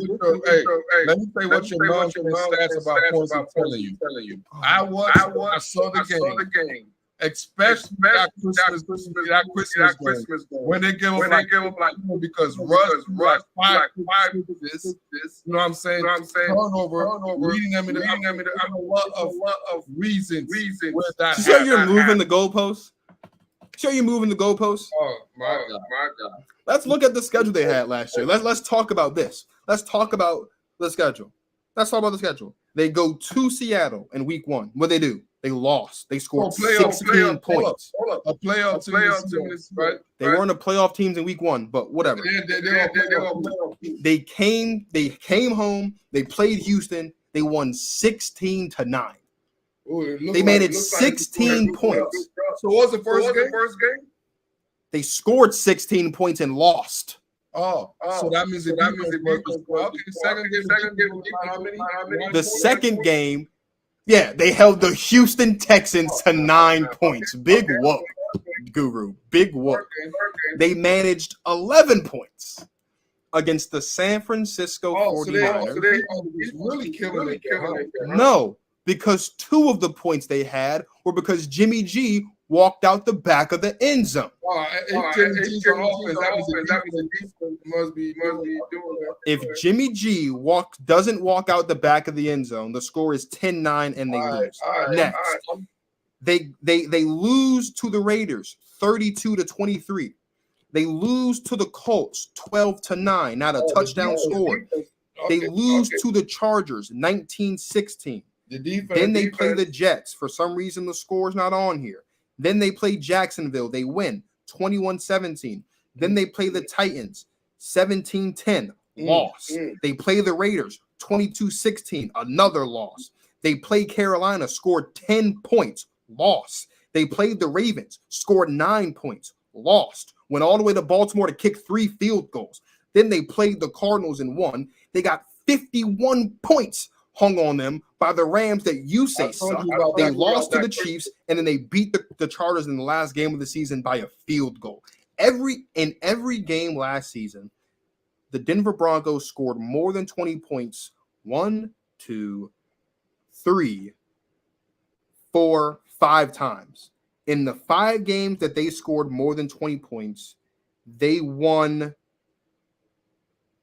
me tell you what your mom stats about points are telling you. I saw the game. Especially that Christmas game. When they give up like because Russ five this, you know what I'm saying? Turnover, leading them into a lot of reasons. So you're moving the goalposts? Oh my God. Let's look at the schedule they had last year. Let's talk about this. Let's talk about the schedule. They go to Seattle in week 1. What they do? They lost. They scored 16 points. A playoff team, right? They weren't a playoff teams in week 1, but whatever. They came home. They played Houston. They won 16-9. They managed 16 points. So what was the first game? They scored 16 points and lost. So that means the second game, yeah, they held the Houston Texans to 9 points. Big whoop, Guru. Big whoop. They managed 11 points against the San Francisco 49ers. So they really killing it. No, because 2 of the points they had were because Jimmy G walked out the back of the end zone. If Jimmy G doesn't walk out the back of the end zone, the score is 10-9 and they lose. Next, they lose to the Raiders 32-23. They lose to the Colts 12-9, not a touchdown score. They lose to the Chargers 19-16. Then they play the Jets. For some reason, the score's not on here. Then they play Jacksonville. They win 21-17. Then they play the Titans 17-10, loss. They play the Raiders 22-16, another loss. They play Carolina, scored 10 points, loss. They played the Ravens, scored 9 points, lost, went all the way to Baltimore to kick 3 field goals. Then they played the Cardinals and won. They got 51 points hung on them by the Rams that you say suck. They lost to the Chiefs, and then they beat the Chargers in the last game of the season by a field goal. Every game last season, the Denver Broncos scored more than 20 points 1, 2, 3, 4, 5 times. In the 5 games that they scored more than 20 points, they won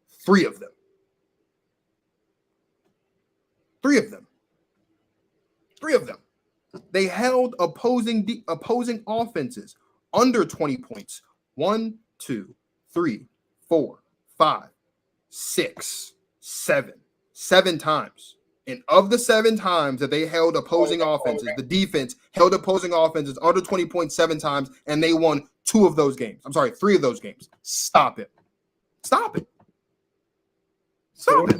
3 of them. 3 of them. 3 of them. They held opposing offenses under 20 points 1, 2, 3, 4, 5, 6, 7 times. And of the 7 times that they held opposing offenses, the defense held opposing offenses under 20 points 7 times, and they won 2 of those games. I'm sorry, 3 of those games. Stop it. Stop it. Stop it.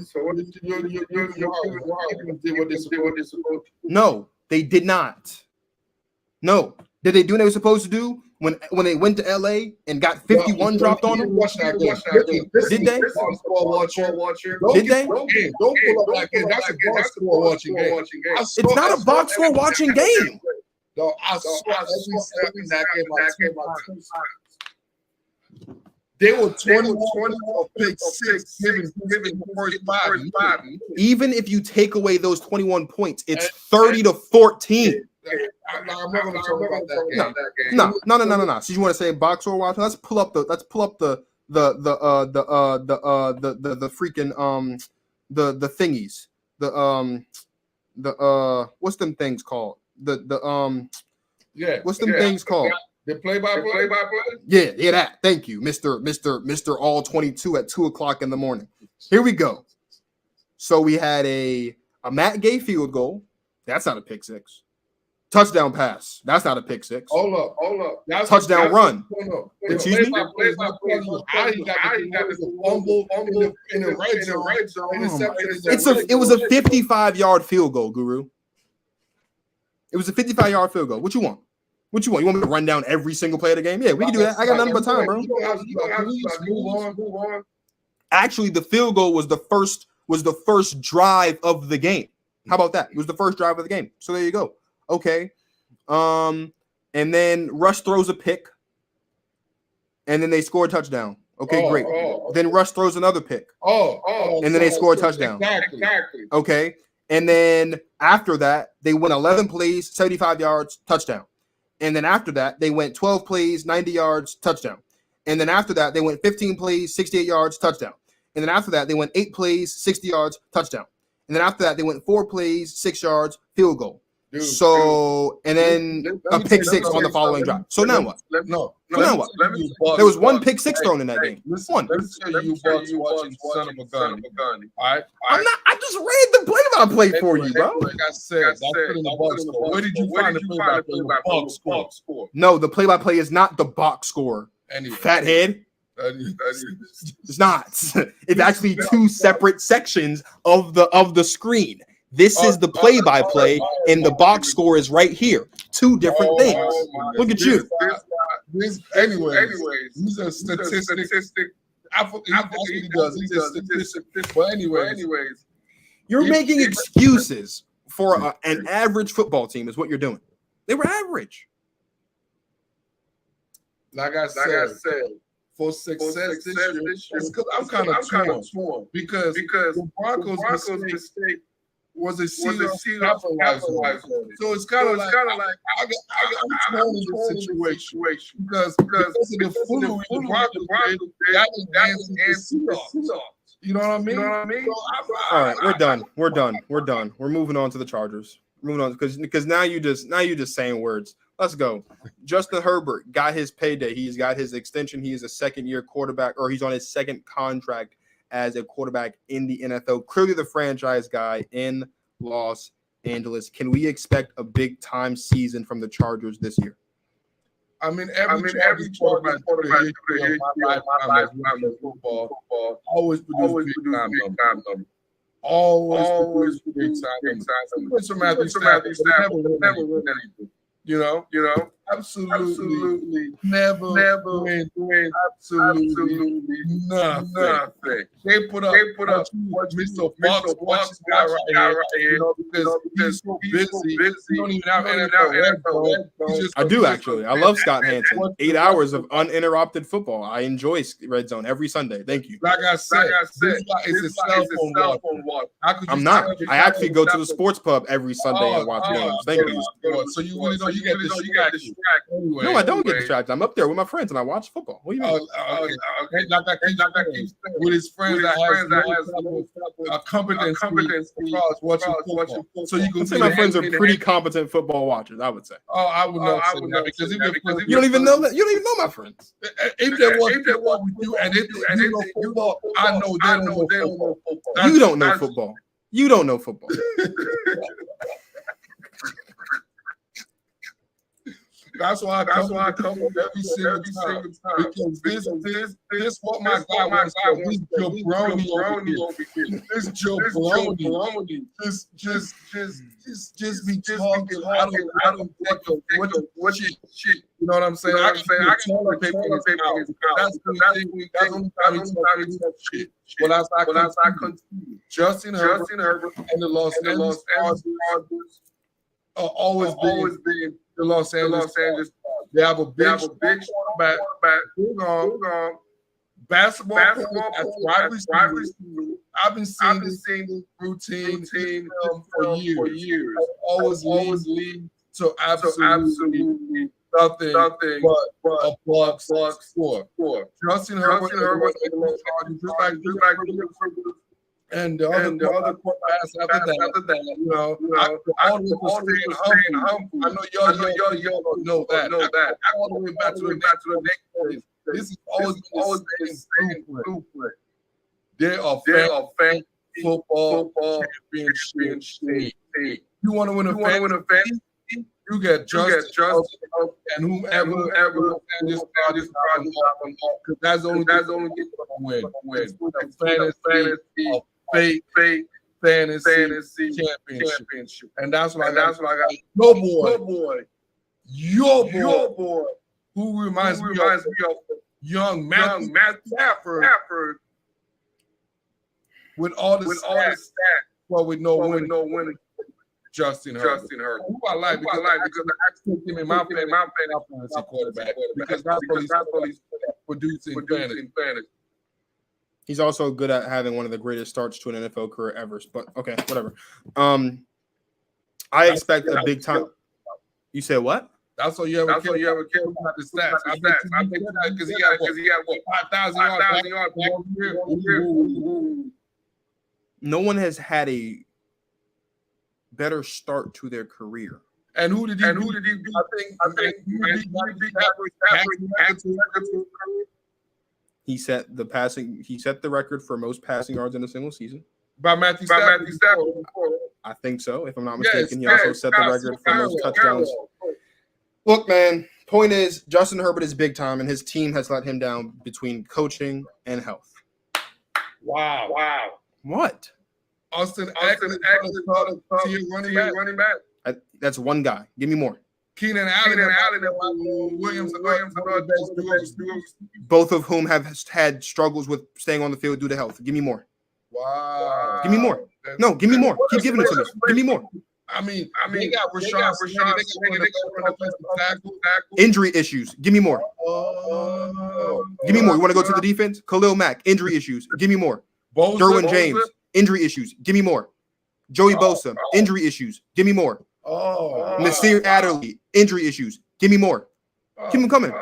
No, they did not. No. Did they do what they were supposed to do when they went to LA and got 51 dropped on them? Did they? Did they? Don't pull up that game. That's a box score watching game. It's not a box score watching game. No, I saw every step in that game. They were 21 for pick 6 given the first 5. Even if you take away those 21 points, it's 30-14. I'm not going to talk about that game. No. So you want to say box score watching? Let's pull up the freaking the thingies. What's them things called? What's them things called? The play-by-play? Yeah, that. Thank you, Mr. All 22 at 2:00 in the morning. Here we go. So we had a Matt Gay field goal. That's not a pick 6. Touchdown pass. That's not a pick 6. Hold up. Touchdown run. Excuse me? How he got the fumble in the red zone. It was a 55-yard field goal, Guru. It was a 55-yard field goal. What you want? You want me to run down every single play of the game? Yeah, we can do that. I got nothing but time, bro. Move on. Actually, the field goal was the first drive of the game. How about that? It was the first drive of the game. So there you go. Okay. And then Rush throws a pick. And then they score a touchdown. Okay, great. Then Rush throws another pick. And then they score a touchdown. Exactly. Okay. And then after that, they went 11 plays, 75 yards, touchdown. And then after that, they went 12 plays, 90 yards, touchdown. And then after that, they went 15 plays, 68 yards, touchdown. And then after that, they went 8 plays, 60 yards, touchdown. And then after that, they went 4 plays, 6 yards, field goal. And then a pick 6 on the following drive. So now what? Now what? There was 1 pick 6 thrown in that game. One. Let me tell you watching son of a gun. All right? I just read the play-by-play for you, bro. Like I said, that's in the box score. Where did you find the play-by-play? Box score. No, the play-by-play is not the box score. Anyway. Fathead. It's not. It's actually 2 separate sections of the screen. This is the play-by-play, and the box score is right here. 2 different things. Look at you. Anyways, these are statistics. That's what he does. He's a statistic. But anyways, you're making excuses for an average football team is what you're doing. They were average. Like I said, for success this year, I'm kind of torn because the Broncos' mistake was a season capitalized. So it's kind of like I'm torn in this situation because of the foolery the Broncos did, that enhances the Seahawks. You know what I mean? All right, we're done. We're moving on to the Chargers. Moving on because now you just saying words. Let's go. Justin Herbert got his payday. He's got his extension. He is a second-year quarterback, or he's on his second contract as a quarterback in the NFL. Clearly the franchise guy in Los Angeles. Can we expect a big-time season from the Chargers this year? I mean, every quarterback in my lifetime of football always produce big-time numbers. Always produce big-time numbers. Spencer Matthews never won anything. You know, absolutely never win absolutely nothing. They put up Mr. Fox guy right here, you know, because he's so busy. He don't even have NFL. I do actually. I love Scott Hansen. 8 hours of uninterrupted football. I enjoy Red Zone every Sunday. Thank you. Like I said, this guy is a cell phone watch. I'm not. I actually go to the sports pub every Sunday and watch games. Thank you. So you really don't. You get distracted. Anyway, no, I don't get distracted. I'm up there with my friends and I watch football. What do you mean? Okay. Like I keep with his friends that has a competence watching football. So you can say my friends are pretty competent football watchers. I would say. Oh, I would not say that because you don't even know that. You don't even know my friends. If they watch football with you and if you know football, I know they don't know football. You don't know football. You don't know football. That's why I come up every single time. Because this what my guy wants. This jabroni over here. This jabroni. Just be talking. I don't think of what shit. You know what I'm saying? I can tell the paper in his mouth. That's the only time he talks shit. Well, as I continue, Justin Herbert and the Los Angeles Chargers are always been the Los Angeles. They have a big back basketball as wide receiver. I've been seeing this routine for years. Always lead to absolutely nothing but a block score. Justin Herbert just like and the other quarterbacks after that, you know, all the way to staying humble. I know y'all don't know that. All the way back to the next place. This is always the same blueprint. They are fan football championship. You want to win a fantasy? You get Justin and whomever and this project because that's the only thing win. Fantasy championship. And that's what I got. Your boy. Who reminds me of young Matthew Stafford with all the stats, but with no winning. Justin Herbert. Who I like because I actually put him in my fantasy quarterback because that's what he's producing fantasy. He's also good at having one of the greatest starts to an NFL career ever. But okay, whatever. I expect a big time. You said what? That's all you ever care about the stats. I bet because he got what 5,000 yards. No one has had a better start to their career. And who did he beat? I think he set the record for most passing yards in a single season. By Matthew Stafford. I think so, if I'm not mistaken. He also set the record for most touchdowns. Look, man, point is Justin Herbert is big time, and his team has let him down between coaching and health. Wow. What? Austin Eckler running back. That's one guy. Give me more. Keenan Allen and Williams are the best duos. Both of whom have had struggles with staying on the field due to health. Give me more. Wow. Give me more. No, give me more. Keep giving it to me. Give me more. I mean, they got Rashawn. Injury issues. Give me more. Give me more. You want to go to the defense? Khalil Mack. Injury issues. Give me more. Derwin James. Injury issues. Give me more. Joey Bosa. Injury issues. Give me more. Nasir Adderley. Injury issues. Give me more. Keep him coming.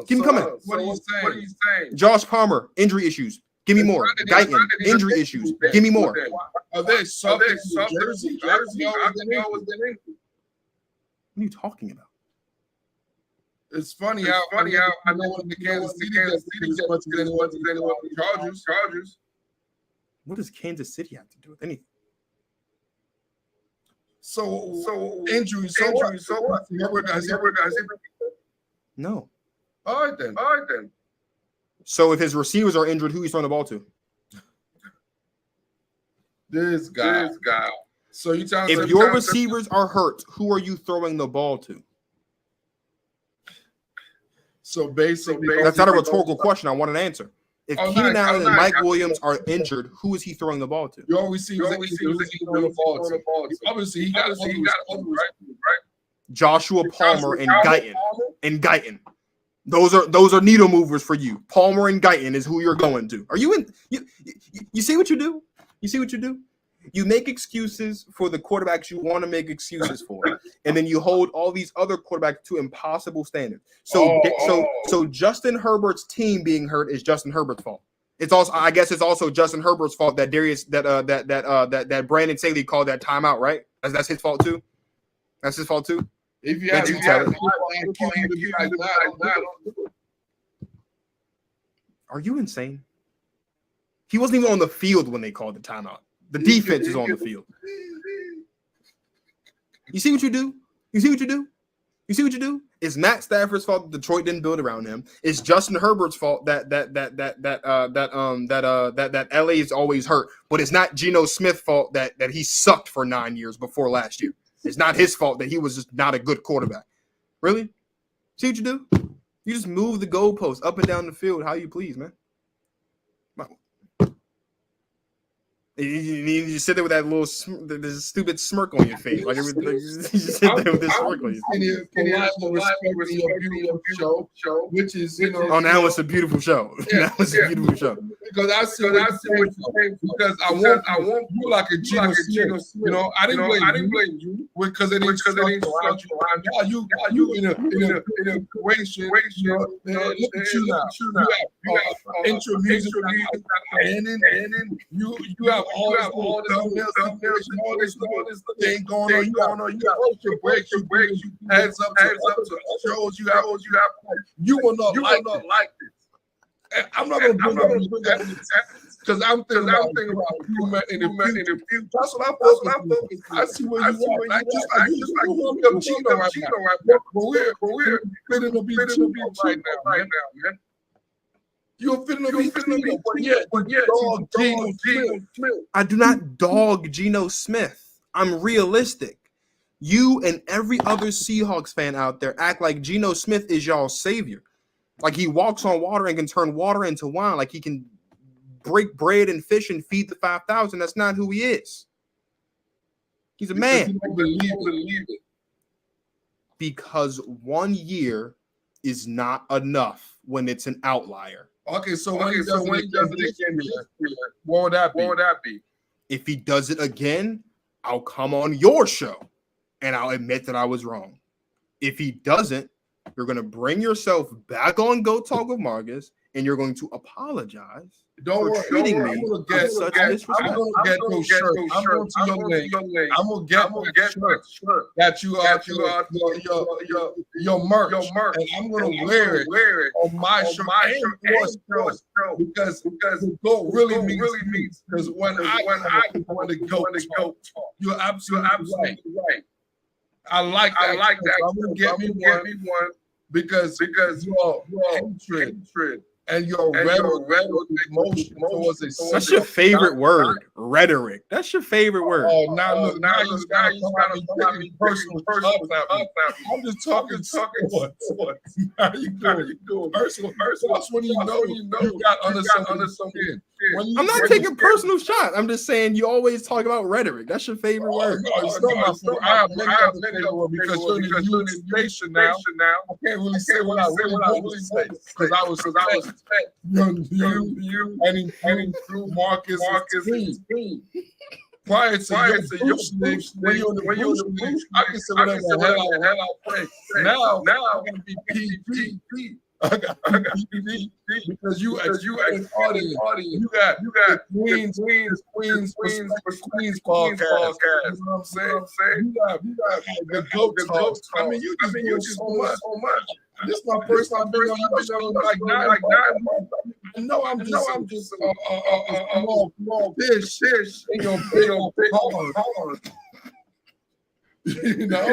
Keep him coming. What are you saying? Josh Palmer. Injury issues. Give me more. Guyton. Injury issues. Give me more. Are they something? Jersey? What are you talking about? It's funny how I know what the Kansas City does as much as anyone Chargers. What does Kansas City have to do with anything? So injury. No. All right then. So if his receivers are injured, who he's throwing the ball to? This guy. So you telling if your receivers are hurt, who are you throwing the ball to? So basically, that's not a rhetorical question. I want an answer. If Keenan Allen and Mike Williams are injured, who is he throwing the ball to? Your receiver throwing the ball to. Obviously, he got others, right? Joshua Palmer and Guyton. Those are needle movers for you. Palmer and Guyton is who you're going to. Are you in? You see what you do? You see what you do? You make excuses for the quarterbacks you want to make excuses for, and then you hold all these other quarterbacks to impossible standards. So Justin Herbert's team being hurt is Justin Herbert's fault. It's also, I guess, it's also Justin Herbert's fault that that Brandon Staley called that timeout, right? That's his fault too. That's his fault too. If you have are you insane? He wasn't even on the field when they called the timeout. The defense is on the field. You see what you do? You see what you do? You see what you do? It's Matt Stafford's fault that Detroit didn't build around him. It's Justin Herbert's fault that LA is always hurt. But it's not Geno Smith's fault that he sucked for 9 years before last year. It's not his fault that he was just not a good quarterback. Really? See what you do? You just move the goalposts up and down the field how you please, man. You just sit there with that little this stupid smirk on your face, like you just sit there with this smirk on your face. Which is, oh, now it's a beautiful show. Yeah, now it's a beautiful show. Because I see what you because I want you like a Geno Smith. You know, I didn't blame you because it didn't around you. You in a situation. Look at you now. You have intro music, and then you have all this all this thing going on. You got your breaks, you heads up to shows you have. You will not like this. I'm not going to bring that because I'm thinking about you in the future. That's what I'm focused. I see where you are. Like you want to be Geno right now. But we're fitting to be Geno right now, man. You're fitting to be Geno, but yeah, dog Geno Smith. I do not dog Geno Smith. I'm realistic. You and every other Seahawks fan out there act like Geno Smith is y'all's savior. Like he walks on water and can turn water into wine. Like he can break bread and fish and feed the 5,000. That's not who he is. He's a man. You don't believe it. Because 1 year is not enough when it's an outlier. Okay, so when he does it again, what would that be? If he does it again, I'll come on your show and I'll admit that I was wrong. If he doesn't, you're going to bring yourself back on Go Talk with Marcus and you're going to apologize for treating me with such disrespect. I'm going to get those shirts. I'm going to your name. I'm going to get shirt that you are your merch. And I'm going to wear it on my shirt because go really means because when I want to go, you're absolutely right. I like that. I'm going to get me one because your hatred and your rhetoric emotion towards it. That's your favorite word, rhetoric. That's your favorite word. Oh, now you got me personal. I'm just talking sports. How you doing? Personal. That's when you know you got under some skin. I'm not taking personal shot. I'm just saying you always talk about rhetoric. That's your favorite word. No, it's not my favorite. I have many other words because you're in the new station now. I can't really say what I really say because I was you and through Marcus team. Prior to your sticks, when you're in the booth, I can say whatever the hell I pray. Now I'm gonna be PG. I got PG because you an audience. You got Queens podcast. You know what I'm saying? You got the G.O.A.T. I mean, you just so much. This is my first time being on your show like 9 months. No, I'm just a small fish in your big pond. You know,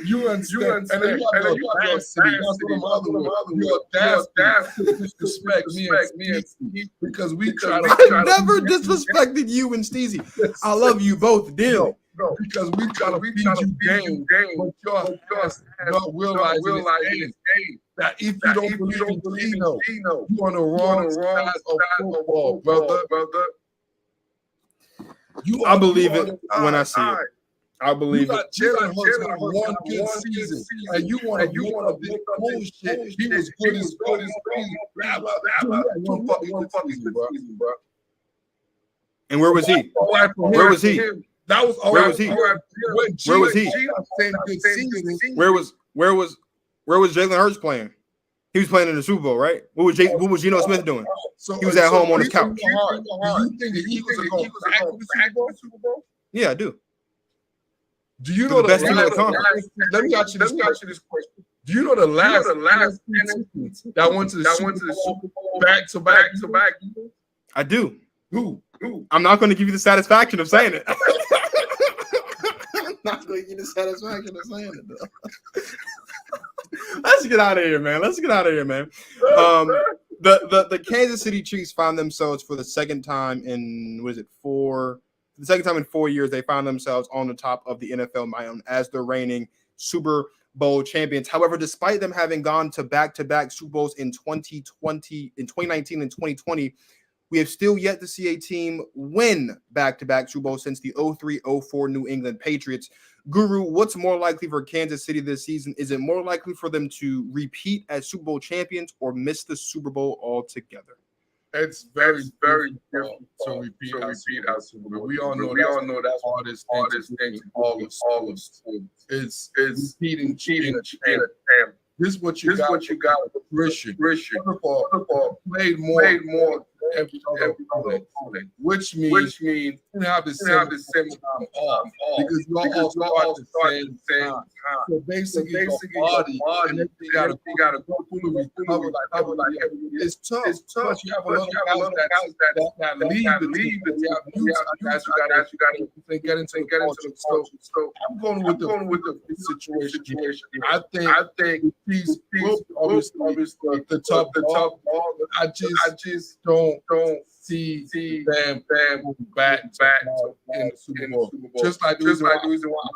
you understand. And then you have the audacity. That's what I'm other with. You audacity to disrespect me and Steve because we try to. I never disrespected you and Steezy. I love you both dearly. because we try to feed you game, but your ass not realizing that if you don't believe in Geno, you're on the wrong side of football, brother. I believe it when I see it. I believe you got Jalen Hurts had one good season, and you want to make bullshit. He was good as crazy. One fucking season, bro. And where was he? Where was he? That was all where right. was he? Where was he? Where was Jalen Hurts playing? He was playing in the Super Bowl, right? What was Geno Smith doing? He was at home on his couch. Do you think the Eagles are going back to the Super Bowl? Yeah, I do. Do you know the best team in the conference? Let me ask you this question. Do you know the last that went to the Super Bowl back to back? I do. Who? I'm not going to give you the satisfaction of saying it. I'm not going to give you the satisfaction of saying it, though. Let's get out of here, man. The Kansas City Chiefs found themselves for the second time in 4 years. They found themselves on the top of the NFL mountain as the reigning Super Bowl champions. However, despite them having gone to back-to-back Super Bowls in 2019 and 2020, we have still yet to see a team win back-to-back Super Bowls since the 03-04 New England Patriots. Guru, what's more likely for Kansas City this season? Is it more likely for them to repeat as Super Bowl champions or miss the Super Bowl altogether? It's very difficult to repeat our Super Bowl. We all know that's hardest thing in all of sports. It's repeating, cheating, and this is what you got with Christian. Football played more every other opponent, which means you have the same off because you all start the same time. So basically your body and everything got to go through to recover like it's tough. Plus you have a lot of guys that leave and you have new guys you got to get into the culture. So I'm going with the situation. I think these obviously the top ball. I just don't see them back in the Super Bowl. Just like the reason why I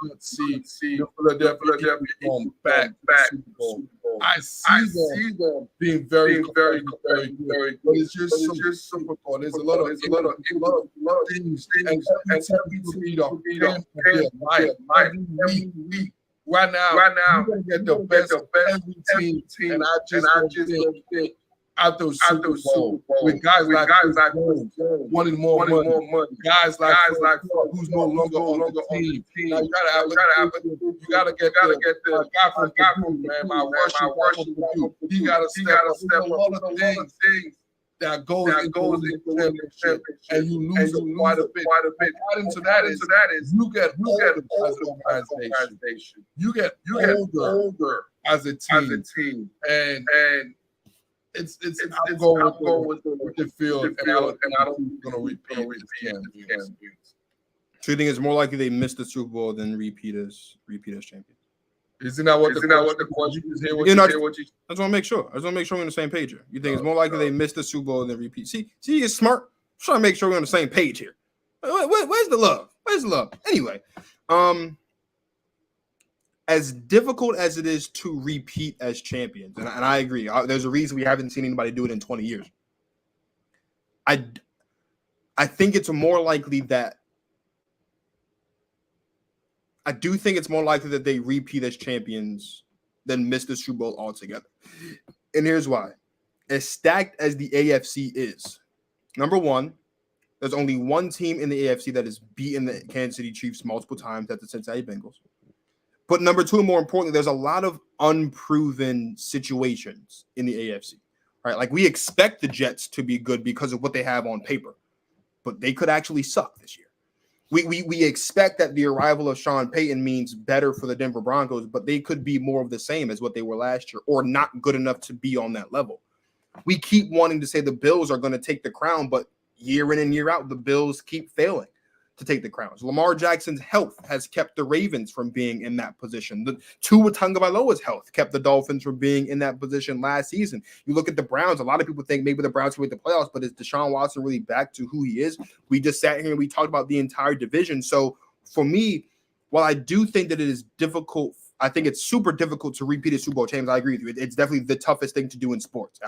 don't see the Philadelphia going back to the Super Bowl. I see them being very good. But it's just so difficult. There's a lot of things and people need to life every week. Right now, you get the best of every team, and I just don't think out those Super Bowl with guys like wanting more money, guys like who's no longer on the team. Now you gotta get the guy from Purdue, man. My Russian guy from Purdue. He gotta step up. A lot of things that goes into the championship, and you lose quite a bit. Adding to that is you get older as an organization. You get older as a team, and I'm going with the field, and I don't think we're going to repeat this. So you think it's more likely they miss the Super Bowl than repeat as champions? Isn't that what the question is? I just want to make sure. We're on the same page here. You think it's more likely they miss the Super Bowl than repeat? See, you're smart. I'm trying to make sure we're on the same page here. Where's the love? Anyway, as difficult as it is to repeat as champions, and I agree, there's a reason we haven't seen anybody do it in 20 years. I think it's more likely that I do think it's more likely that they repeat as champions than miss the Super Bowl altogether. And here's why. As stacked as the AFC is, number one, there's only one team in the AFC that has beaten the Kansas City Chiefs multiple times. That's the Cincinnati Bengals. But number two, more importantly, there's a lot of unproven situations in the AFC, right? Like we expect the Jets to be good because of what they have on paper, but they could actually suck this year. We expect that the arrival of Sean Payton means better for the Denver Broncos, but they could be more of the same as what they were last year or not good enough to be on that level. We keep wanting to say the Bills are going to take the crown, but year in and year out, the Bills keep failing to take the crowns. Lamar Jackson's health has kept the Ravens from being in that position. The Tua Tagovailoa's health kept the Dolphins from being in that position last season. You look at the Browns, a lot of people think maybe the Browns can make the playoffs, but is Deshaun Watson really back to who he is? We just sat here and we talked about the entire division. So for me, while I do think that it is difficult, I think it's super difficult to repeat a Super Bowl champions. I agree with you. It's definitely the toughest thing to do in sports.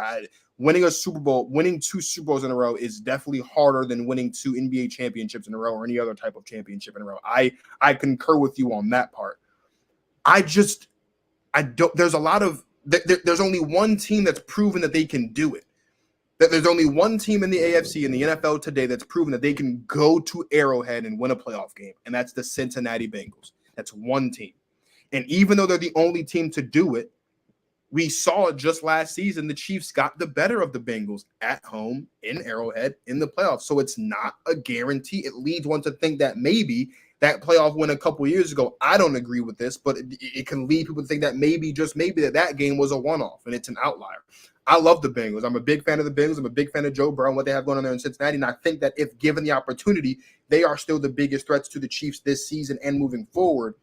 Winning a Super Bowl, winning 2 Super Bowls in a row is definitely harder than winning 2 NBA championships in a row or any other type of championship in a row. I concur with you on that part. I don't. There's a lot of there's only one team that's proven that they can do it. That there's only one team in the AFC in the NFL today that's proven that they can go to Arrowhead and win a playoff game, and that's the Cincinnati Bengals. That's one team. And even though they're the only team to do it, we saw just last season the Chiefs got the better of the Bengals at home in Arrowhead in the playoffs. So it's not a guarantee. It leads one to think that maybe that playoff win a couple years ago, I don't agree with this, but it can lead people to think that maybe, just maybe, that game was a one-off and it's an outlier. I love the Bengals. I'm a big fan of the Bengals. I'm a big fan of Joe Burrow and what they have going on there in Cincinnati. And I think that if given the opportunity, they are still the biggest threats to the Chiefs this season and moving forward.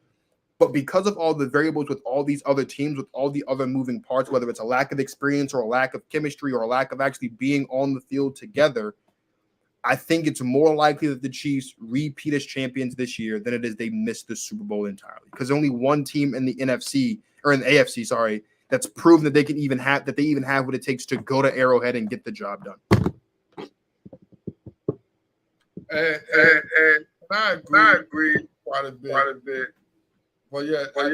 But because of all the variables with all these other teams, with all the other moving parts, whether it's a lack of experience or a lack of chemistry or a lack of actually being on the field together, I think it's more likely that the Chiefs repeat as champions this year than it is they miss the Super Bowl entirely. Because only one team in the NFC or in the AFC, sorry, that's proven that they even have what it takes to go to Arrowhead and get the job done. And I agree quite a bit. Well, yeah, I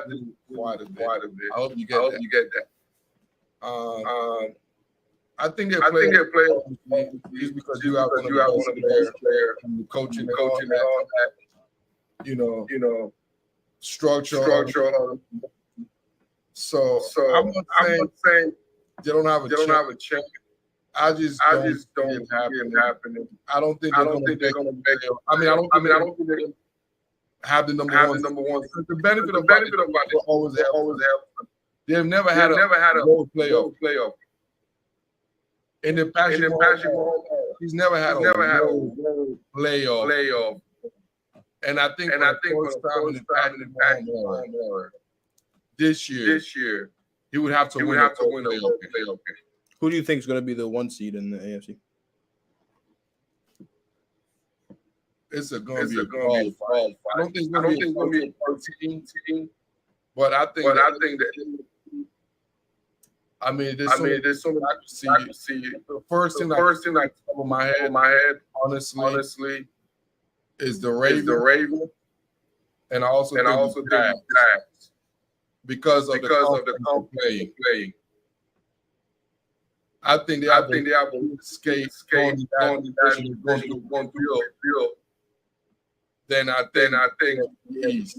do quite a bit. I hope you get that. I think they're playing just because you have one of the best players and the coaching and all that. You know, structure. So I'm not saying they don't have a chance. I just don't see it happening. I don't think they're going to make it. I don't think they're going to have the number one. The benefit of it always have. They've never had a road playoff. In the Patrick Mahomes, he's never had a road playoff. And I think for the first time in the Patrick Mahomes this year, he would have to win a playoff. Who do you think is going to be the 1 seed in the AFC? It's going to be a ball fight. I don't think it's going to be a 13 but I think that. There's so much I can see. The first thing I top of my head, honestly, is the Ravens, and I also think the Giants because of the company playing. I think they have a skate going through. Then I think East.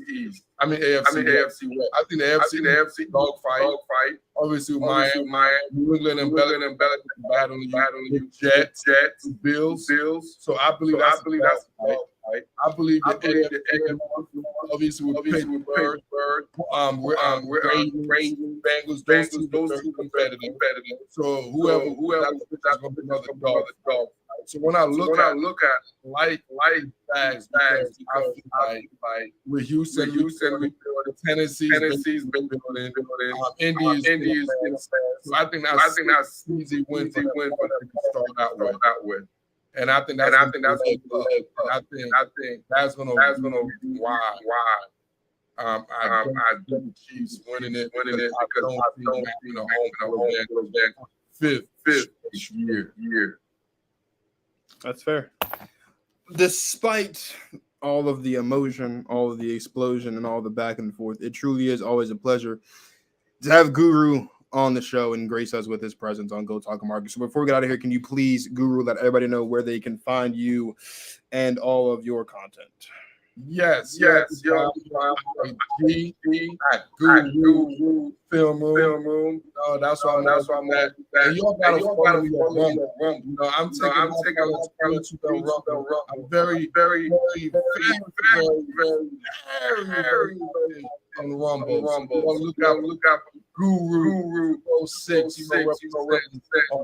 AFC West. I think the AFC dogfight. Obviously, Miami, New England, and Bellingham battling Jets, Bills. So I believe that's right. I believe the AFC obviously with Pittsburgh, Ravens, Bengals, those two competitive. So whoever that's going to be another dog. So when I look at light bags, I feel like with Houston, Tennessee's been building, Indies. So I think that's an easy win for them to start out with. And I think that's going to be why I think the Chiefs winning it because I don't see them home fifth year. That's fair. Despite all of the emotion, all of the explosion, and all the back and forth, it truly is always a pleasure to have Guru on the show and grace us with his presence on Go Talk Market. So before we get out of here, can you please, Guru, let everybody know where they can find you and all of your content? Yes. G at Guru Film Room. No, that's why I'm at. And y'all gotta follow me on Rumble. You know, I'm taking I'm very on Rumble. Look out for Guru 06. You know, represent on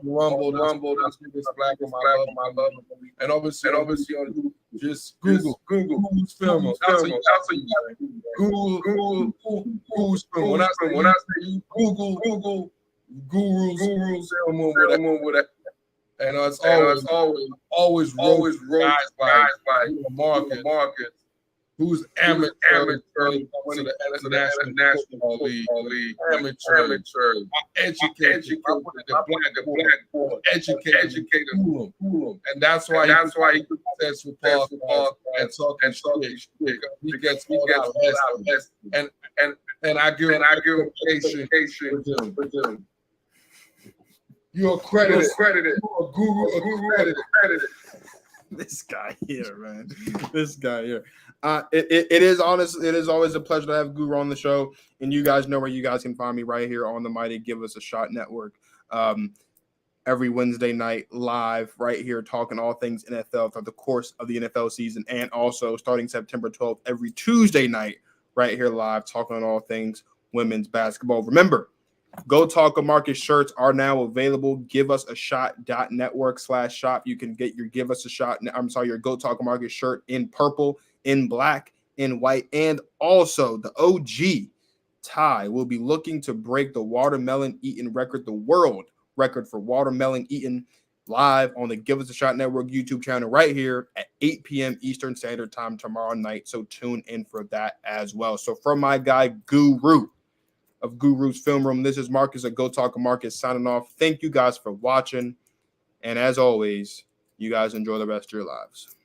Rumble. That's this black on my love. And obviously on just Google Google's Film. Google's Film. When I say Google Guru's Film, whatever. And it's always rolled guys by market. who's amateur to the National Football League, amateur, educated the black, educated them. And that's why he successful podcast and talking shit. He gets all that and I give him education with him. You're accredited. You're a guru accredited. This guy here, man. This guy here. It is always a pleasure to have Guru on the show. And you guys know where you guys can find me right here on the Mighty Give Us a Shot Network. Every Wednesday night live right here talking all things NFL throughout the course of the NFL season. And also starting September 12th, every Tuesday night right here live talking on all things women's basketball. Remember, Go Talk a Market shirts are now available. Give us a shot.network/shop. You can get your Give Us a Shot. Your Go Talk a Market shirt in purple, in black, in white, and also the OG tie will be looking to break the watermelon eaten record, the world record for watermelon eaten, live on the Give Us a Shot Network YouTube channel right here at 8 p.m. Eastern Standard Time tomorrow night. So tune in for that as well. So from my guy Guru of Guru's Film Room, this is Marcus at Go Talk Marcus signing off. Thank you guys for watching. And as always, you guys enjoy the rest of your lives.